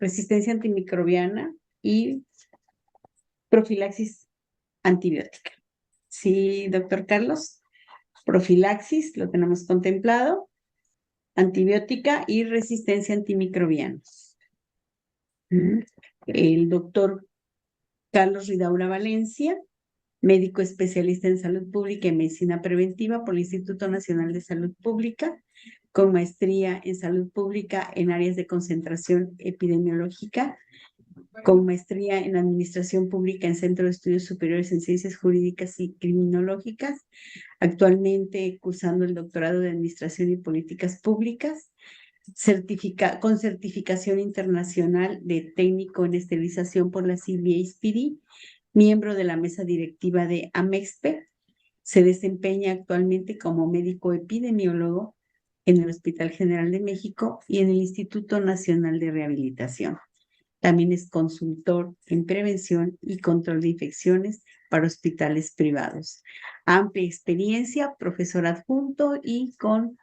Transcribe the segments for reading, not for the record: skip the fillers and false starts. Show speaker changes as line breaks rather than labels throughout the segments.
resistencia antimicrobiana y profilaxis antibiótica. Sí, doctor Carlos, profilaxis lo tenemos contemplado, antibiótica y resistencia antimicrobiana. El doctor Carlos Ridaura Valencia, médico especialista en salud pública y medicina preventiva por el Instituto Nacional de Salud Pública, con maestría en salud pública en áreas de concentración epidemiológica, con maestría en administración pública en Centro de Estudios Superiores en Ciencias Jurídicas y Criminológicas, actualmente cursando el doctorado de Administración y Políticas Públicas, con certificación internacional de técnico en esterilización por la CBASPD, miembro de la mesa directiva de AMEXPE. Se desempeña actualmente como médico epidemiólogo en el Hospital General de México y en el Instituto Nacional de Rehabilitación. También es consultor en prevención y control de infecciones para hospitales privados. Amplia experiencia, profesor adjunto y con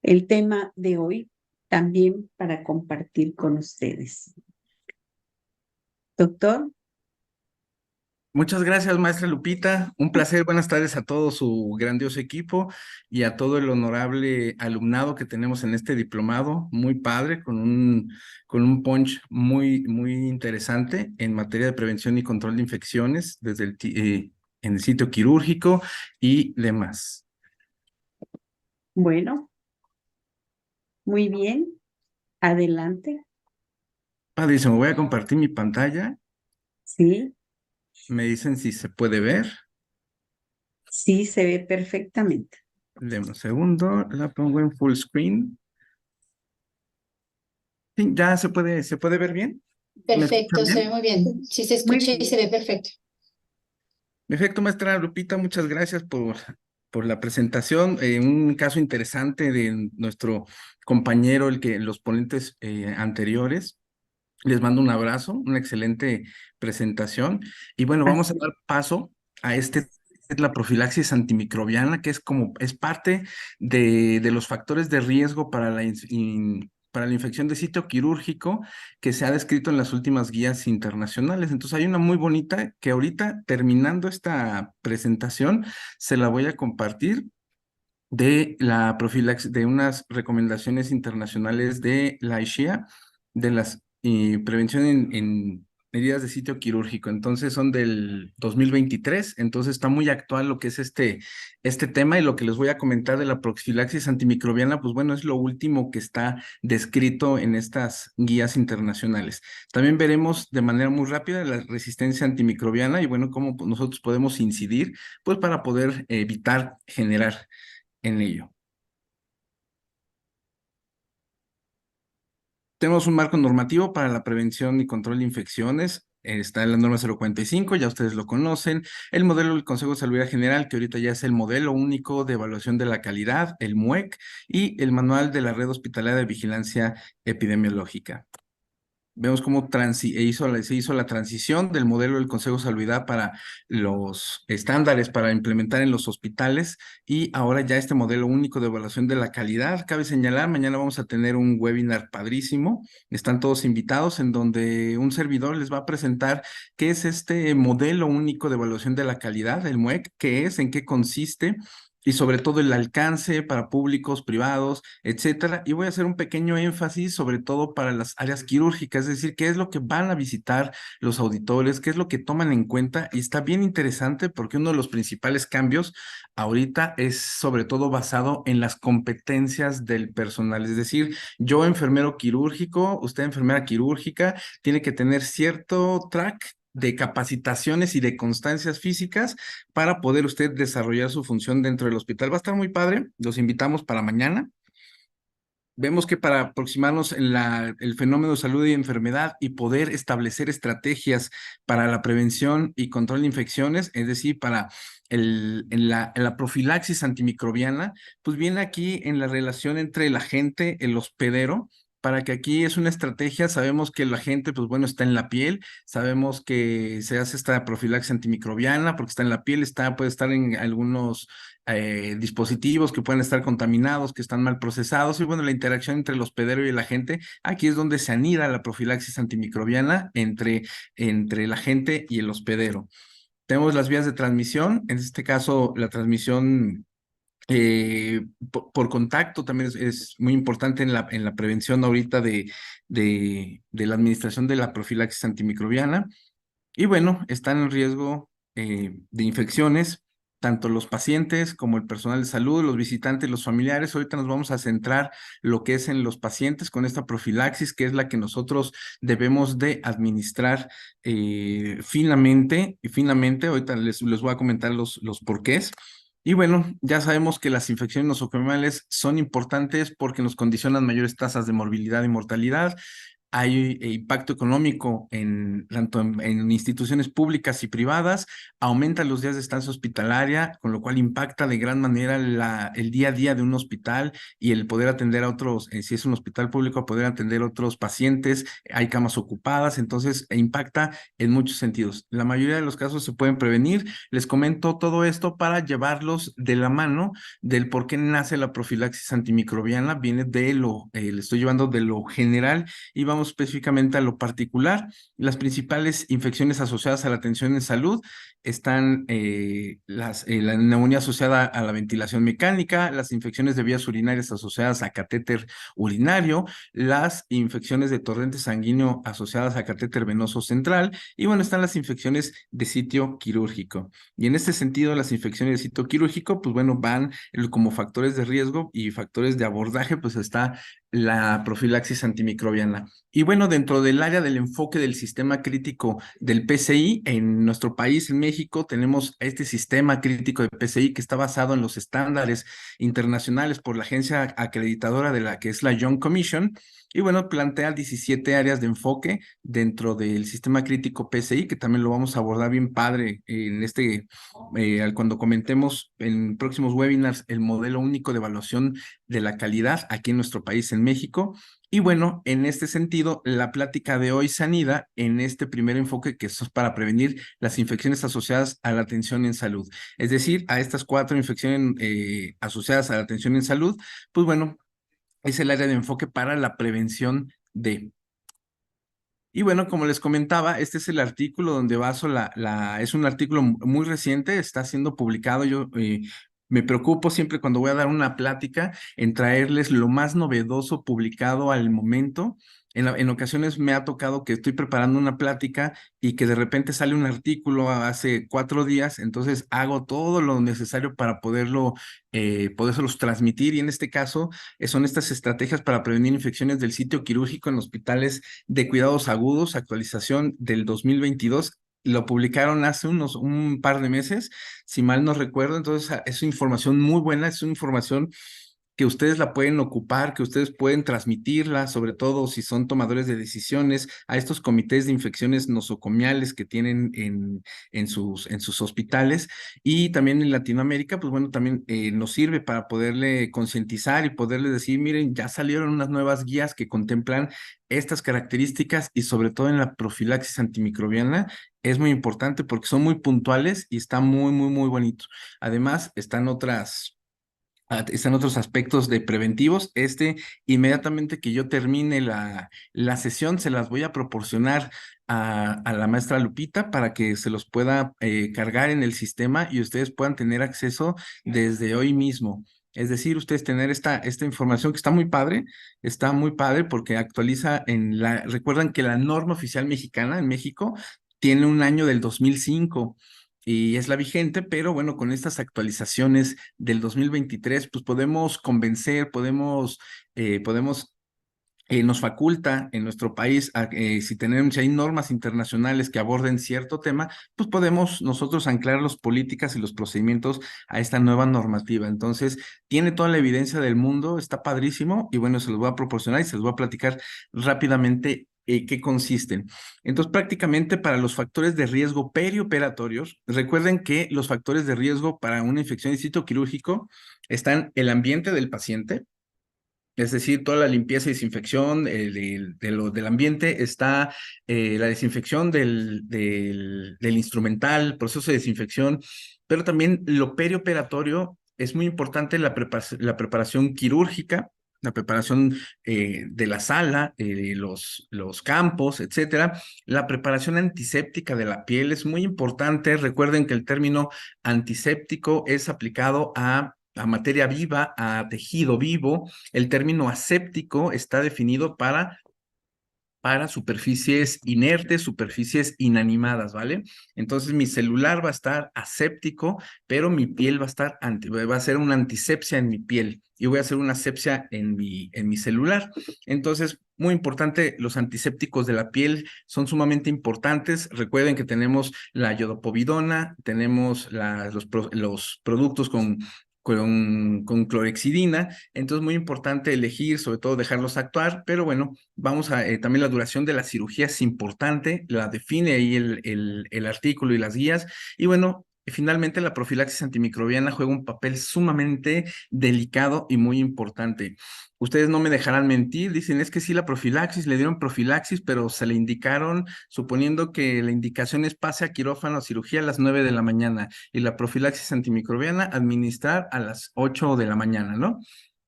el tema de hoy también para compartir con ustedes. Doctor.
Muchas gracias, maestra Lupita. Un placer. Buenas tardes a todo su grandioso equipo y a todo el honorable alumnado que tenemos en este diplomado. Muy padre, con un punch muy interesante en materia de prevención y control de infecciones desde en el sitio quirúrgico y demás.
Bueno, muy bien. Adelante.
Padrísimo. Voy a compartir mi pantalla.
Sí.
Me dicen si se puede ver.
Sí, se ve perfectamente.
Deme un segundo, la pongo en full screen. Sí, ya se puede ver bien. ¿Me escuchan
Perfecto, se ve
bien?
muy bien. Sí se
Muy
escucha y
bien.
se ve perfecto.
Perfecto, maestra Lupita, muchas gracias por la presentación. Un caso interesante de nuestro compañero, los ponentes anteriores. Les mando un abrazo, una excelente presentación. Y bueno, vamos a dar paso a la profilaxis antimicrobiana, que es parte de los factores de riesgo para para la infección de sitio quirúrgico que se ha descrito en las últimas guías internacionales. Entonces hay una muy bonita que ahorita, terminando esta presentación, se la voy a compartir de la profilaxis, de unas recomendaciones internacionales de la ISHIA, de las prevención en medidas de sitio quirúrgico. Entonces son del 2023, entonces está muy actual lo que es este tema, y lo que les voy a comentar de la profilaxis antimicrobiana, pues bueno, es lo último que está descrito en estas guías internacionales. También veremos de manera muy rápida la resistencia antimicrobiana y bueno, cómo nosotros podemos incidir, pues para poder evitar generar en ello. Tenemos un marco normativo para la prevención y control de infecciones. Está en la norma 045, ya ustedes lo conocen. El modelo del Consejo de Salubridad General, que ahorita ya es el modelo único de evaluación de la calidad, el MUEC, y el manual de la Red Hospitalaria de Vigilancia Epidemiológica. Vemos cómo se hizo la transición del modelo del Consejo de Salubridad para los estándares para implementar en los hospitales, y ahora ya este modelo único de evaluación de la calidad. Cabe señalar, mañana vamos a tener un webinar padrísimo. Están todos invitados, en donde un servidor les va a presentar qué es este modelo único de evaluación de la calidad, el MUEC, qué es, en qué consiste, y sobre todo el alcance para públicos, privados, etcétera. Y voy a hacer un pequeño énfasis sobre todo para las áreas quirúrgicas, es decir, qué es lo que van a visitar los auditores, qué es lo que toman en cuenta, y está bien interesante porque uno de los principales cambios ahorita es sobre todo basado en las competencias del personal, es decir, yo enfermero quirúrgico, usted enfermera quirúrgica, tiene que tener cierto track de capacitaciones y de constancias físicas para poder usted desarrollar su función dentro del hospital. Va a estar muy padre, los invitamos para mañana. Vemos que para aproximarnos el fenómeno de salud y enfermedad y poder establecer estrategias para la prevención y control de infecciones, es decir, para la profilaxis antimicrobiana, pues viene aquí en la relación entre el agente, el hospedero, para que aquí es una estrategia. Sabemos que la gente, pues bueno, está en la piel, sabemos que se hace esta profilaxis antimicrobiana porque está en la piel, puede estar en algunos dispositivos que pueden estar contaminados, que están mal procesados, y bueno, la interacción entre el hospedero y la gente, aquí es donde se anida la profilaxis antimicrobiana entre la gente y el hospedero. Tenemos las vías de transmisión, en este caso la transmisión por contacto también es muy importante en la prevención ahorita de la administración de la profilaxis antimicrobiana. Y bueno, están en riesgo de infecciones, tanto los pacientes como el personal de salud, los visitantes, los familiares. Ahorita nos vamos a centrar lo que es en los pacientes con esta profilaxis, que es la que nosotros debemos de administrar finamente. Y finamente, ahorita les voy a comentar los porqués. Y bueno, ya sabemos que las infecciones nosocomiales son importantes porque nos condicionan mayores tasas de morbilidad y mortalidad. Hay impacto económico tanto en instituciones públicas y privadas, aumenta los días de estancia hospitalaria, con lo cual impacta de gran manera el día a día de un hospital y el poder atender a otros, si es un hospital público, poder atender a otros pacientes, hay camas ocupadas, entonces impacta en muchos sentidos. La mayoría de los casos se pueden prevenir. Les comento todo esto para llevarlos de la mano del por qué nace la profilaxis antimicrobiana. Viene le estoy llevando de lo general y vamos específicamente a lo particular. Las principales infecciones asociadas a la atención en salud están la neumonía asociada a la ventilación mecánica, las infecciones de vías urinarias asociadas a catéter urinario, las infecciones de torrente sanguíneo asociadas a catéter venoso central, y bueno, están las infecciones de sitio quirúrgico. Y en este sentido, las infecciones de sitio quirúrgico, pues bueno, van como factores de riesgo y factores de abordaje, pues está la profilaxis antimicrobiana. Y bueno, dentro del área del enfoque del sistema crítico del PCI, en nuestro país, en México, tenemos este sistema crítico de PCI que está basado en los estándares internacionales por la agencia acreditadora de la que es la Young Commission. Y bueno, plantea 17 áreas de enfoque dentro del sistema crítico PCI, que también lo vamos a abordar bien padre cuando comentemos en próximos webinars el modelo único de evaluación de la calidad aquí en nuestro país, en México. Y bueno, en este sentido, la plática de hoy se anida en este primer enfoque que es para prevenir las infecciones asociadas a la atención en salud. Es decir, a estas 4 infecciones asociadas a la atención en salud, pues bueno, es el área de enfoque para la prevención de. Y bueno, como les comentaba, este es el artículo donde baso es un artículo muy reciente, está siendo publicado. Yo me preocupo siempre cuando voy a dar una plática en traerles lo más novedoso publicado al momento. En ocasiones me ha tocado que estoy preparando una plática y que de repente sale un artículo hace 4 días, entonces hago todo lo necesario para podérselos transmitir, y en este caso son estas estrategias para prevenir infecciones del sitio quirúrgico en hospitales de cuidados agudos, actualización del 2022. Lo publicaron hace un par de meses, si mal no recuerdo. Entonces es información muy buena, es una información que ustedes la pueden ocupar, que ustedes pueden transmitirla, sobre todo si son tomadores de decisiones, a estos comités de infecciones nosocomiales que tienen en sus hospitales. Y también en Latinoamérica, pues bueno, también nos sirve para poderle concientizar y poderle decir, miren, ya salieron unas nuevas guías que contemplan estas características, y sobre todo en la profilaxis antimicrobiana es muy importante porque son muy puntuales y está muy, muy, muy bonito. Además, están otros aspectos de preventivos. Inmediatamente que yo termine la sesión, se las voy a proporcionar a la maestra Lupita para que se los pueda cargar en el sistema y ustedes puedan tener acceso desde hoy mismo. Es decir, ustedes tener esta información que está muy padre porque actualiza recuerdan que la norma oficial mexicana en México tiene un año del 2005 y es la vigente, pero bueno, con estas actualizaciones del 2023, pues podemos convencer, nos faculta en nuestro país, si hay normas internacionales que aborden cierto tema, pues podemos nosotros anclar las políticas y los procedimientos a esta nueva normativa. Entonces, tiene toda la evidencia del mundo, está padrísimo, y bueno, se los voy a proporcionar y se los voy a platicar rápidamente qué consisten. Entonces, prácticamente para los factores de riesgo perioperatorios, recuerden que los factores de riesgo para una infección de sitio quirúrgico están el ambiente del paciente, Es decir, toda la limpieza y desinfección del ambiente, está la desinfección del instrumental, proceso de desinfección, pero también lo perioperatorio es muy importante, la preparación quirúrgica, la preparación de la sala, los campos, etcétera. La preparación antiséptica de la piel es muy importante. Recuerden que el término antiséptico es aplicado a materia viva, a tejido vivo. El término aséptico está definido para superficies inertes, superficies inanimadas, ¿vale? Entonces mi celular va a estar aséptico, pero mi piel va a ser una antisepsia en mi piel y voy a hacer una asepsia en mi celular. Entonces, muy importante, los antisépticos de la piel son sumamente importantes. Recuerden que tenemos la iodopovidona, tenemos los productos con clorexidina, entonces muy importante elegir, sobre todo dejarlos actuar, pero bueno, también la duración de la cirugía es importante, la define ahí el artículo y las guías, y bueno, finalmente la profilaxis antimicrobiana juega un papel sumamente delicado y muy importante. Ustedes no me dejarán mentir, dicen, es que sí, la profilaxis, le dieron profilaxis, pero se le indicaron, suponiendo que la indicación es pase a quirófano o cirugía a las 9 de la mañana y la profilaxis antimicrobiana administrar a las 8 de la mañana, ¿no?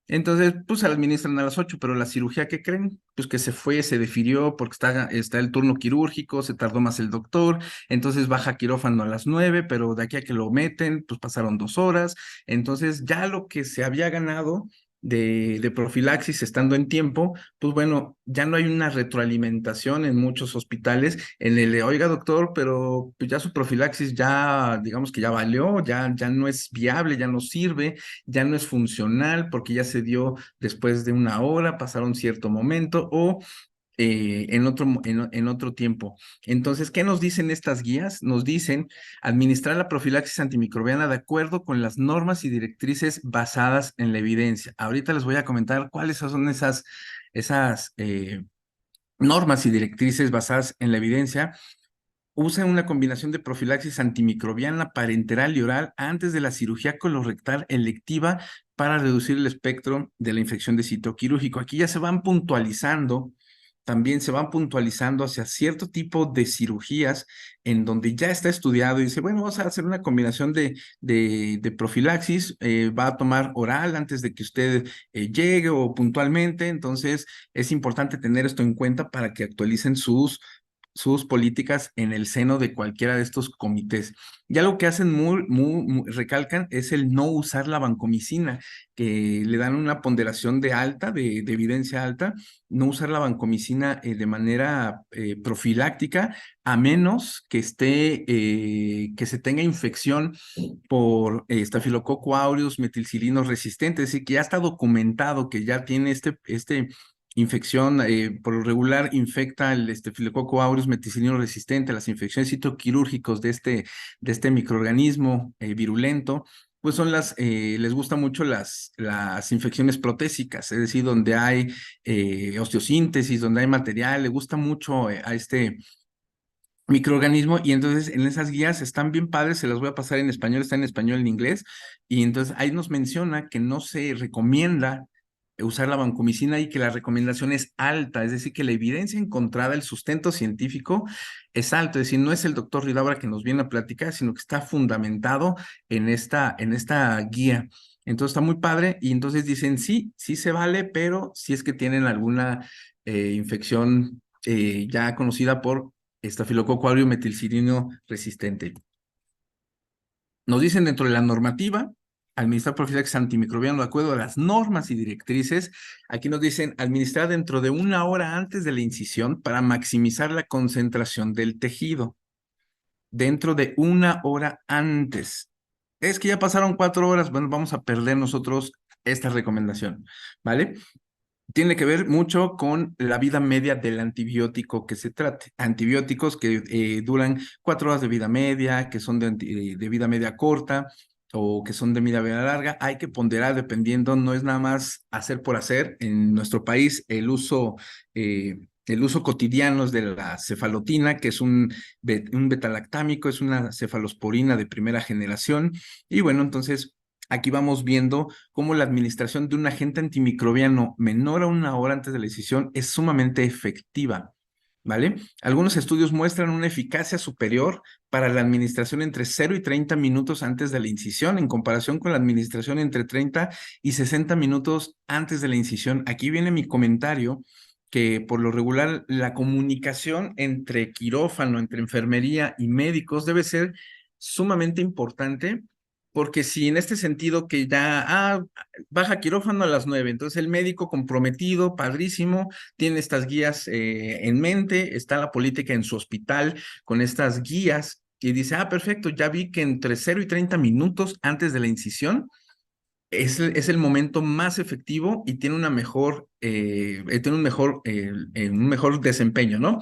Entonces, pues se la administran a las 8, pero la cirugía, ¿qué creen? Pues que se difirió porque está el turno quirúrgico, se tardó más el doctor, entonces baja quirófano a las 9, pero de aquí a que lo meten, pues pasaron 2 horas. Entonces, ya lo que se había ganado de profilaxis estando en tiempo, pues bueno, ya no hay una retroalimentación en muchos hospitales en el de, oiga doctor, pero pues ya su profilaxis ya, digamos que ya valió, ya no es viable, ya no sirve, ya no es funcional porque ya se dio después de una hora, pasaron cierto momento o en otro tiempo. Entonces, ¿qué nos dicen estas guías? Nos dicen administrar la profilaxis antimicrobiana de acuerdo con las normas y directrices basadas en la evidencia. Ahorita les voy a comentar cuáles son esas normas y directrices basadas en la evidencia. Usa una combinación de profilaxis antimicrobiana parenteral y oral antes de la cirugía colorectal electiva para reducir el espectro de la infección de sitio quirúrgico. Aquí ya se van puntualizando, también se van puntualizando hacia cierto tipo de cirugías en donde ya está estudiado y dice, bueno, vamos a hacer una combinación de profilaxis, va a tomar oral antes de que usted llegue o puntualmente, entonces es importante tener esto en cuenta para que actualicen sus políticas en el seno de cualquiera de estos comités. Ya lo que hacen recalcan es el no usar la vancomicina, que le dan una ponderación de evidencia alta, no usar la vancomicina de manera profiláctica, a menos que se tenga infección por Staphylococcus aureus metilcilino resistente, es decir, que ya está documentado que ya tiene este infección, por lo regular infecta el Staphylococcus aureus meticilino resistente, las infecciones citoquirúrgicos de este microorganismo virulento, pues les gustan mucho las infecciones protésicas, es decir, donde hay osteosíntesis, donde hay material, le gusta mucho a este microorganismo, y entonces en esas guías están bien padres, se las voy a pasar en español, está en español, en inglés, y entonces ahí nos menciona que no se recomienda usar la vancomicina y que la recomendación es alta, es decir, que la evidencia encontrada, el sustento científico es alto, es decir, no es el doctor Ridaura que nos viene a platicar, sino que está fundamentado en esta guía. Entonces está muy padre, y entonces dicen, sí, sí se vale, pero si es que tienen alguna infección ya conocida por Estafilococo aureus metilcilino resistente. Nos dicen dentro de la normativa, administrar profilaxis antimicrobiano de acuerdo a las normas y directrices. Aquí nos dicen administrar dentro de 1 hora antes de la incisión para maximizar la concentración del tejido. Dentro de 1 hora antes. Es que ya pasaron 4 horas, bueno, vamos a perder nosotros esta recomendación, ¿vale? Tiene que ver mucho con la vida media del antibiótico que se trate. Antibióticos que duran 4 horas de vida media, que son de vida media corta o que son de vida media larga. Hay que ponderar dependiendo, no es nada más hacer por hacer. En nuestro país el uso cotidiano es de la cefalotina, que es un betalactámico, es una cefalosporina de primera generación. Y bueno, entonces Aquí vamos viendo cómo la administración de un agente antimicrobiano menor a 1 hora antes de la incisión es sumamente efectiva, ¿vale? Algunos estudios muestran una eficacia superior para la administración entre 0 y 30 minutos antes de la incisión, en comparación con la administración entre 30 y 60 minutos antes de la incisión. Aquí viene mi comentario que por lo regular la comunicación entre quirófano, entre enfermería y médicos debe ser sumamente importante, porque si en este sentido que ya, baja quirófano a las 9, entonces el médico comprometido, padrísimo, tiene estas guías en mente, está la política en su hospital con estas guías y dice, perfecto, ya vi que entre 0 y 30 minutos antes de la incisión es el momento más efectivo y tiene una mejor, un mejor desempeño, ¿no?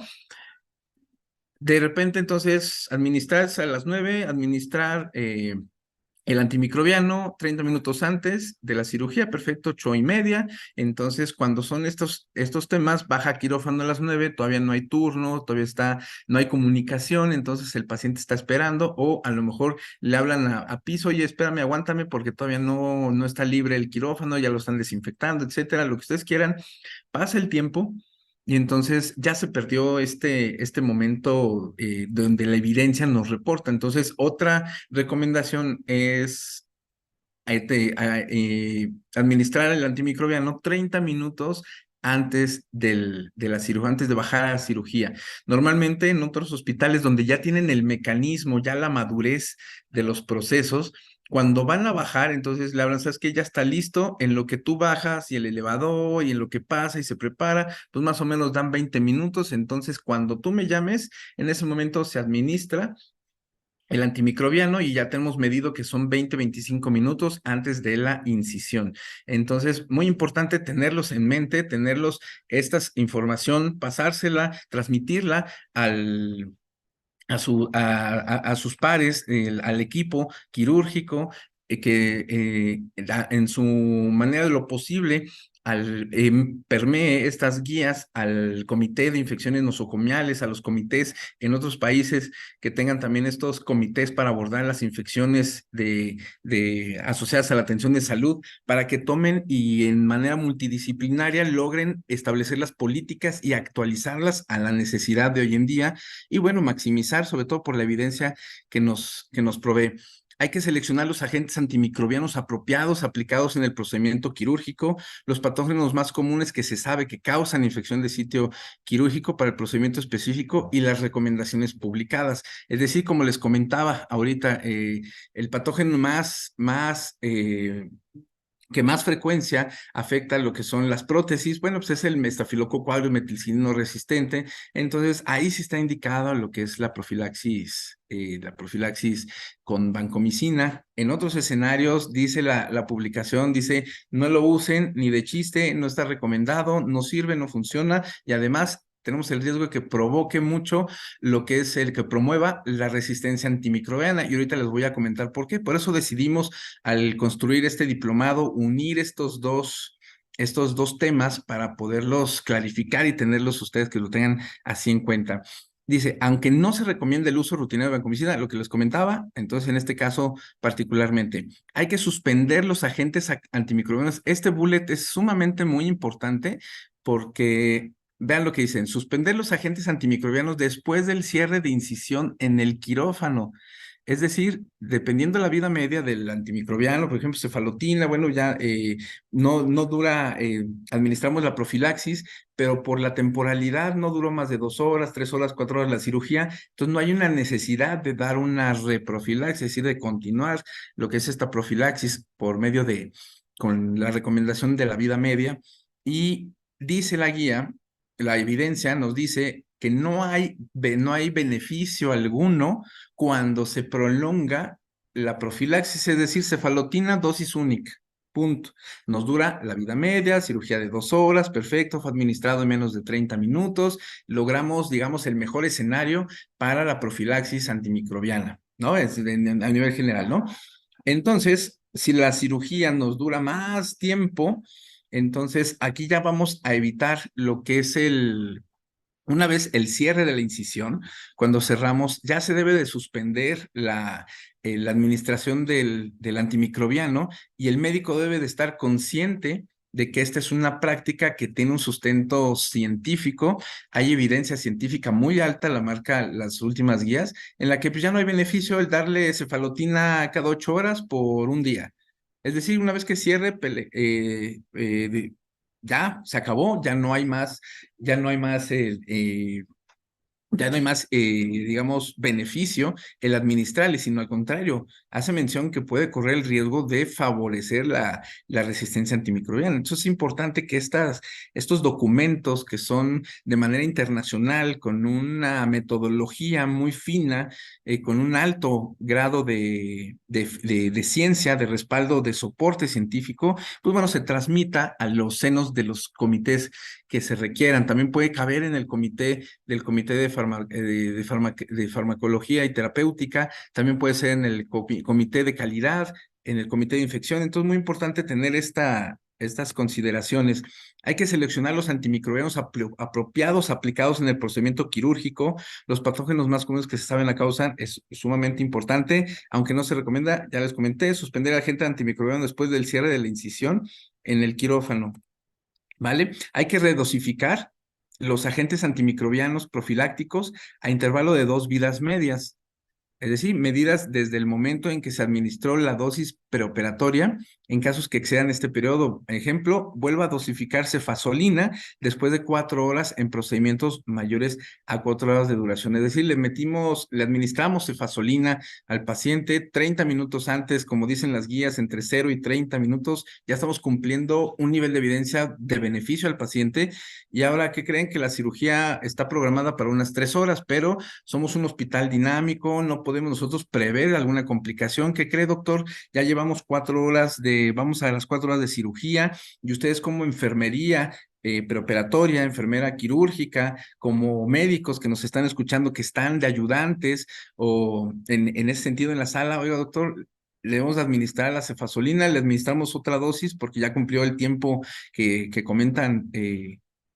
De repente, entonces, administrar a las 9, administrar el antimicrobiano 30 minutos antes de la cirugía, perfecto, 8:30. Entonces, cuando son estos temas, baja quirófano a las 9, todavía no hay turno, no hay comunicación, entonces el paciente está esperando, o a lo mejor le hablan a piso, oye, espérame, aguántame, porque todavía no está libre el quirófano, ya lo están desinfectando, etcétera, lo que ustedes quieran. Pasa el tiempo. Y entonces ya se perdió este momento donde la evidencia nos reporta. Entonces, otra recomendación es administrar el antimicrobiano 30 minutos antes de la cirugía, antes de bajar a la cirugía. Normalmente en otros hospitales donde ya tienen el mecanismo, ya la madurez de los procesos, cuando van a bajar, entonces le hablan, ¿sabes qué? Ya está listo, en lo que tú bajas y el elevador y en lo que pasa y se prepara, pues más o menos dan 20 minutos, entonces cuando tú me llames, en ese momento se administra el antimicrobiano y ya tenemos medido que son 20-25 minutos antes de la incisión. Entonces, muy importante tenerlos en mente, esta información, pasársela, transmitirla a sus pares, al equipo quirúrgico, en su manera de lo posible, permee estas guías al comité de infecciones nosocomiales, a los comités en otros países que tengan también estos comités para abordar las infecciones asociadas a la atención de salud, para que tomen y en manera multidisciplinaria logren establecer las políticas y actualizarlas a la necesidad de hoy en día y bueno, maximizar sobre todo por la evidencia que nos provee. Hay que seleccionar los agentes antimicrobianos apropiados aplicados en el procedimiento quirúrgico, los patógenos más comunes que se sabe que causan infección de sitio quirúrgico para el procedimiento específico y las recomendaciones publicadas. Es decir, como les comentaba ahorita, el patógeno que más frecuencia afecta lo que son las prótesis, bueno, pues es el Estafilococo aureus metilcinino resistente. Entonces, ahí sí está indicado lo que es la profilaxis con vancomicina. En otros escenarios, dice la publicación, dice, no lo usen ni de chiste, no está recomendado, no sirve, no funciona, y además tenemos el riesgo de que provoque mucho lo que es el que promueva la resistencia antimicrobiana, y ahorita les voy a comentar por qué. Por eso decidimos al construir este diplomado, unir estos dos temas para poderlos clarificar y tenerlos ustedes que lo tengan así en cuenta. Dice, aunque no se recomienda el uso rutinario de vancomicina, lo que les comentaba, entonces en este caso particularmente, hay que suspender los agentes antimicrobianos. Este bullet es sumamente muy importante porque vean lo que dicen, suspender los agentes antimicrobianos después del cierre de incisión en el quirófano. Es decir, dependiendo de la vida media del antimicrobiano, por ejemplo, cefalotina, bueno, ya no dura, administramos la profilaxis, pero por la temporalidad no duró más de 2 horas, 3 horas, 4 horas la cirugía, entonces no hay una necesidad de dar una reprofilaxis, es decir, de continuar lo que es esta profilaxis con la recomendación de la vida media. Y dice la guía, la evidencia nos dice que no hay beneficio alguno cuando se prolonga la profilaxis, es decir, cefalotina dosis única. Punto. Nos dura la vida media, cirugía de 2 horas, perfecto, fue administrado en menos de 30 minutos, logramos, digamos, el mejor escenario para la profilaxis antimicrobiana, ¿no? A nivel general, ¿no? Entonces, si la cirugía nos dura más tiempo, entonces aquí ya vamos a evitar lo que es Una vez el cierre de la incisión, cuando cerramos, ya se debe de suspender la administración del antimicrobiano y el médico debe de estar consciente de que esta es una práctica que tiene un sustento científico. Hay evidencia científica muy alta, la marca las últimas guías, en la que pues, ya no hay beneficio el darle cefalotina cada 8 horas por un día. Es decir, una vez que cierre, ya se acabó, ya no hay más ya no hay más, digamos, beneficio el administrarle, sino al contrario, hace mención que puede correr el riesgo de favorecer la resistencia antimicrobiana. Entonces es importante que estos documentos que son de manera internacional, con una metodología muy fina, con un alto grado de ciencia, de respaldo, de soporte científico, pues bueno, se transmita a los senos de los comités que se requieran. También puede caber en el comité de farmacología y terapéutica, también puede ser en el comité de calidad, en el comité de infección. Entonces, muy importante tener estas consideraciones. Hay que seleccionar los antimicrobianos apropiados, aplicados en el procedimiento quirúrgico. Los patógenos más comunes que se saben la causa es sumamente importante, aunque no se recomienda, ya les comenté, suspender al agente antimicrobiano después del cierre de la incisión en el quirófano. ¿Vale? Hay que redosificar los agentes antimicrobianos profilácticos a intervalo de 2 vidas medias. Es decir, medidas desde el momento en que se administró la dosis preoperatoria, en casos que excedan este periodo. Ejemplo, vuelva a dosificar cefazolina después de 4 horas en procedimientos mayores a 4 horas de duración. Es decir, le administramos cefazolina al paciente 30 minutos antes, como dicen las guías, entre 0 y 30 minutos, ya estamos cumpliendo un nivel de evidencia de beneficio al paciente. Y ahora, ¿qué creen? Que la cirugía está programada para unas 3 horas, pero somos un hospital dinámico, no podemos nosotros prever alguna complicación. ¿Qué cree, doctor? Ya llevamos 4 horas vamos a las 4 horas de cirugía y ustedes como enfermería preoperatoria, enfermera quirúrgica, como médicos que nos están escuchando, que están de ayudantes o en ese sentido en la sala, oiga, doctor, le debemos administrar la cefazolina, le administramos otra dosis porque ya cumplió el tiempo que comentan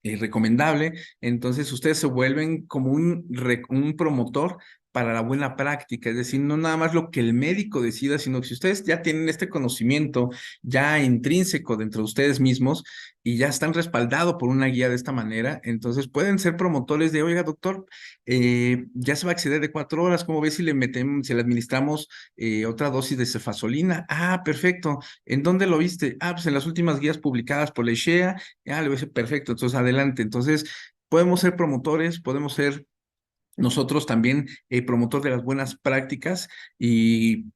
recomendable. Entonces ustedes se vuelven como un promotor para la buena práctica, es decir, no nada más lo que el médico decida, sino que si ustedes ya tienen este conocimiento ya intrínseco dentro de ustedes mismos y ya están respaldados por una guía de esta manera, entonces pueden ser promotores de, oiga, doctor, ya se va a exceder de 4 horas, ¿cómo ves si le administramos otra dosis de cefazolina? Ah, perfecto. ¿En dónde lo viste? Ah, pues en las últimas guías publicadas por la ISHEA. Ah, le voy a decir, perfecto, entonces adelante. Entonces, podemos ser promotores, podemos ser nosotros también promotor de las buenas prácticas y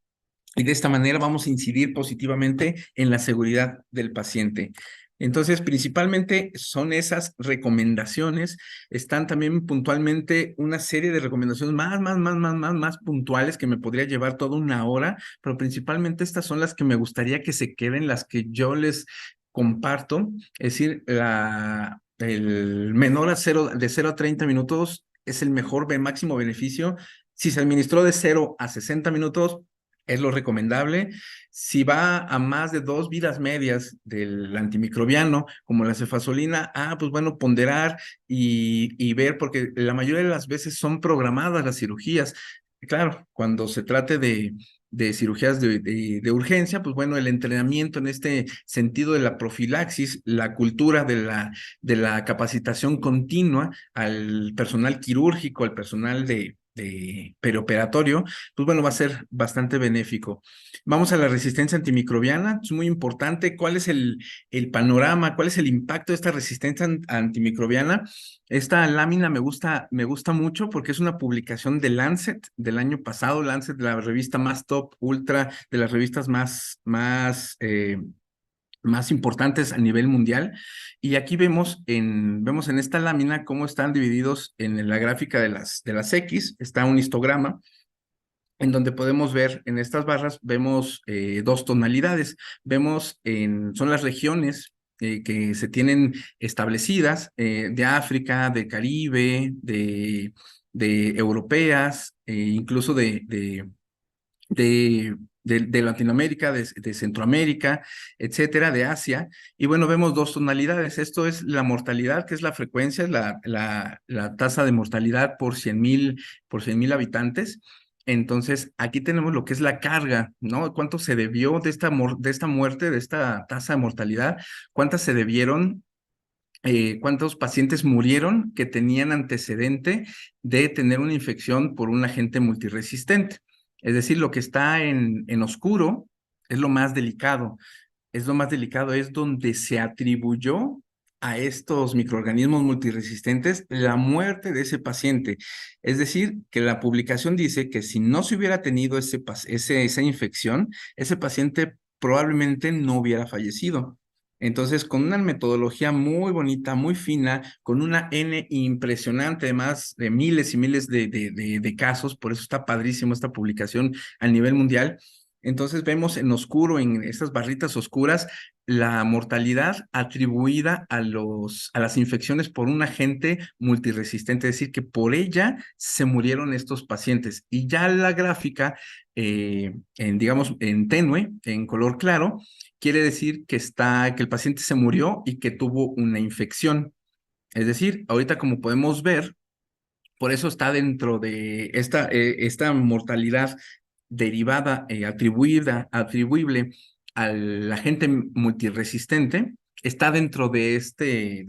de esta manera vamos a incidir positivamente en la seguridad del paciente. Entonces, principalmente son esas recomendaciones. Están también puntualmente una serie de recomendaciones más puntuales que me podría llevar toda una hora, pero principalmente estas son las que me gustaría que se queden, las que yo les comparto. Es decir, el menor de 0 a 30 minutos es el mejor máximo beneficio. Si se administró de 0 a 60 minutos, es lo recomendable. Si va a más de 2 vidas medias del antimicrobiano, como la cefazolina, pues bueno, ponderar y ver, porque la mayoría de las veces son programadas las cirugías. Claro, cuando se trate de cirugías de urgencia, pues bueno, el entrenamiento en este sentido de la profilaxis, la cultura de la capacitación continua al personal quirúrgico, al personal de perioperatorio, pues bueno, va a ser bastante benéfico. Vamos a la resistencia antimicrobiana, es muy importante. ¿Cuál es el panorama? ¿Cuál es el impacto de esta resistencia antimicrobiana? Esta lámina me gusta mucho porque es una publicación de Lancet del año pasado, Lancet, la revista más top, ultra, de las revistas más importantes a nivel mundial. Y aquí vemos en esta lámina cómo están divididos en la gráfica de las X, está un histograma en donde podemos ver en estas barras, vemos 2 tonalidades, son las regiones que se tienen establecidas de África, de Caribe, de europeas, incluso de de Latinoamérica, de Centroamérica, etcétera, de Asia. Y bueno, vemos dos tonalidades. Esto es la mortalidad, que es la frecuencia, la tasa de mortalidad por 100,000 habitantes. Entonces, aquí tenemos lo que es la carga, ¿no? ¿Cuánto se debió de esta muerte, de esta tasa de mortalidad? ¿Cuántas se debieron? ¿Cuántos pacientes murieron que tenían antecedente de tener una infección por un agente multiresistente? Es decir, lo que está en oscuro es lo más delicado. Es lo más delicado, es donde se atribuyó a estos microorganismos multiresistentes la muerte de ese paciente. Es decir, que la publicación dice que si no se hubiera tenido esa infección, ese paciente probablemente no hubiera fallecido. Entonces, con una metodología muy bonita, muy fina, con una N impresionante, además de miles y miles de casos, por eso está padrísimo esta publicación a nivel mundial. Entonces vemos en oscuro, en estas barritas oscuras, la mortalidad atribuida a las infecciones por un agente multiresistente, es decir, que por ella se murieron estos pacientes. Y ya la gráfica, digamos, en tenue, en color claro, quiere decir que el paciente se murió y que tuvo una infección. Es decir, ahorita como podemos ver, por eso está dentro de esta mortalidad derivada, atribuible al agente multiresistente, está dentro de este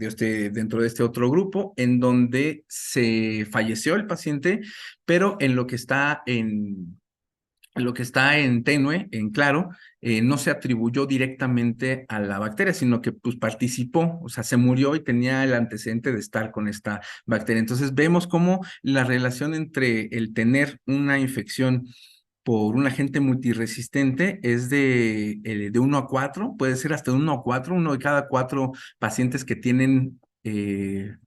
otro grupo, en donde se falleció el paciente, pero en lo que está en tenue, en claro, no se atribuyó directamente a la bacteria, sino que pues participó, o sea, se murió y tenía el antecedente de estar con esta bacteria. Entonces vemos cómo la relación entre el tener una infección por un agente multiresistente es de 1 a 4, puede ser hasta 1 a 4, uno de cada 4 pacientes que tienen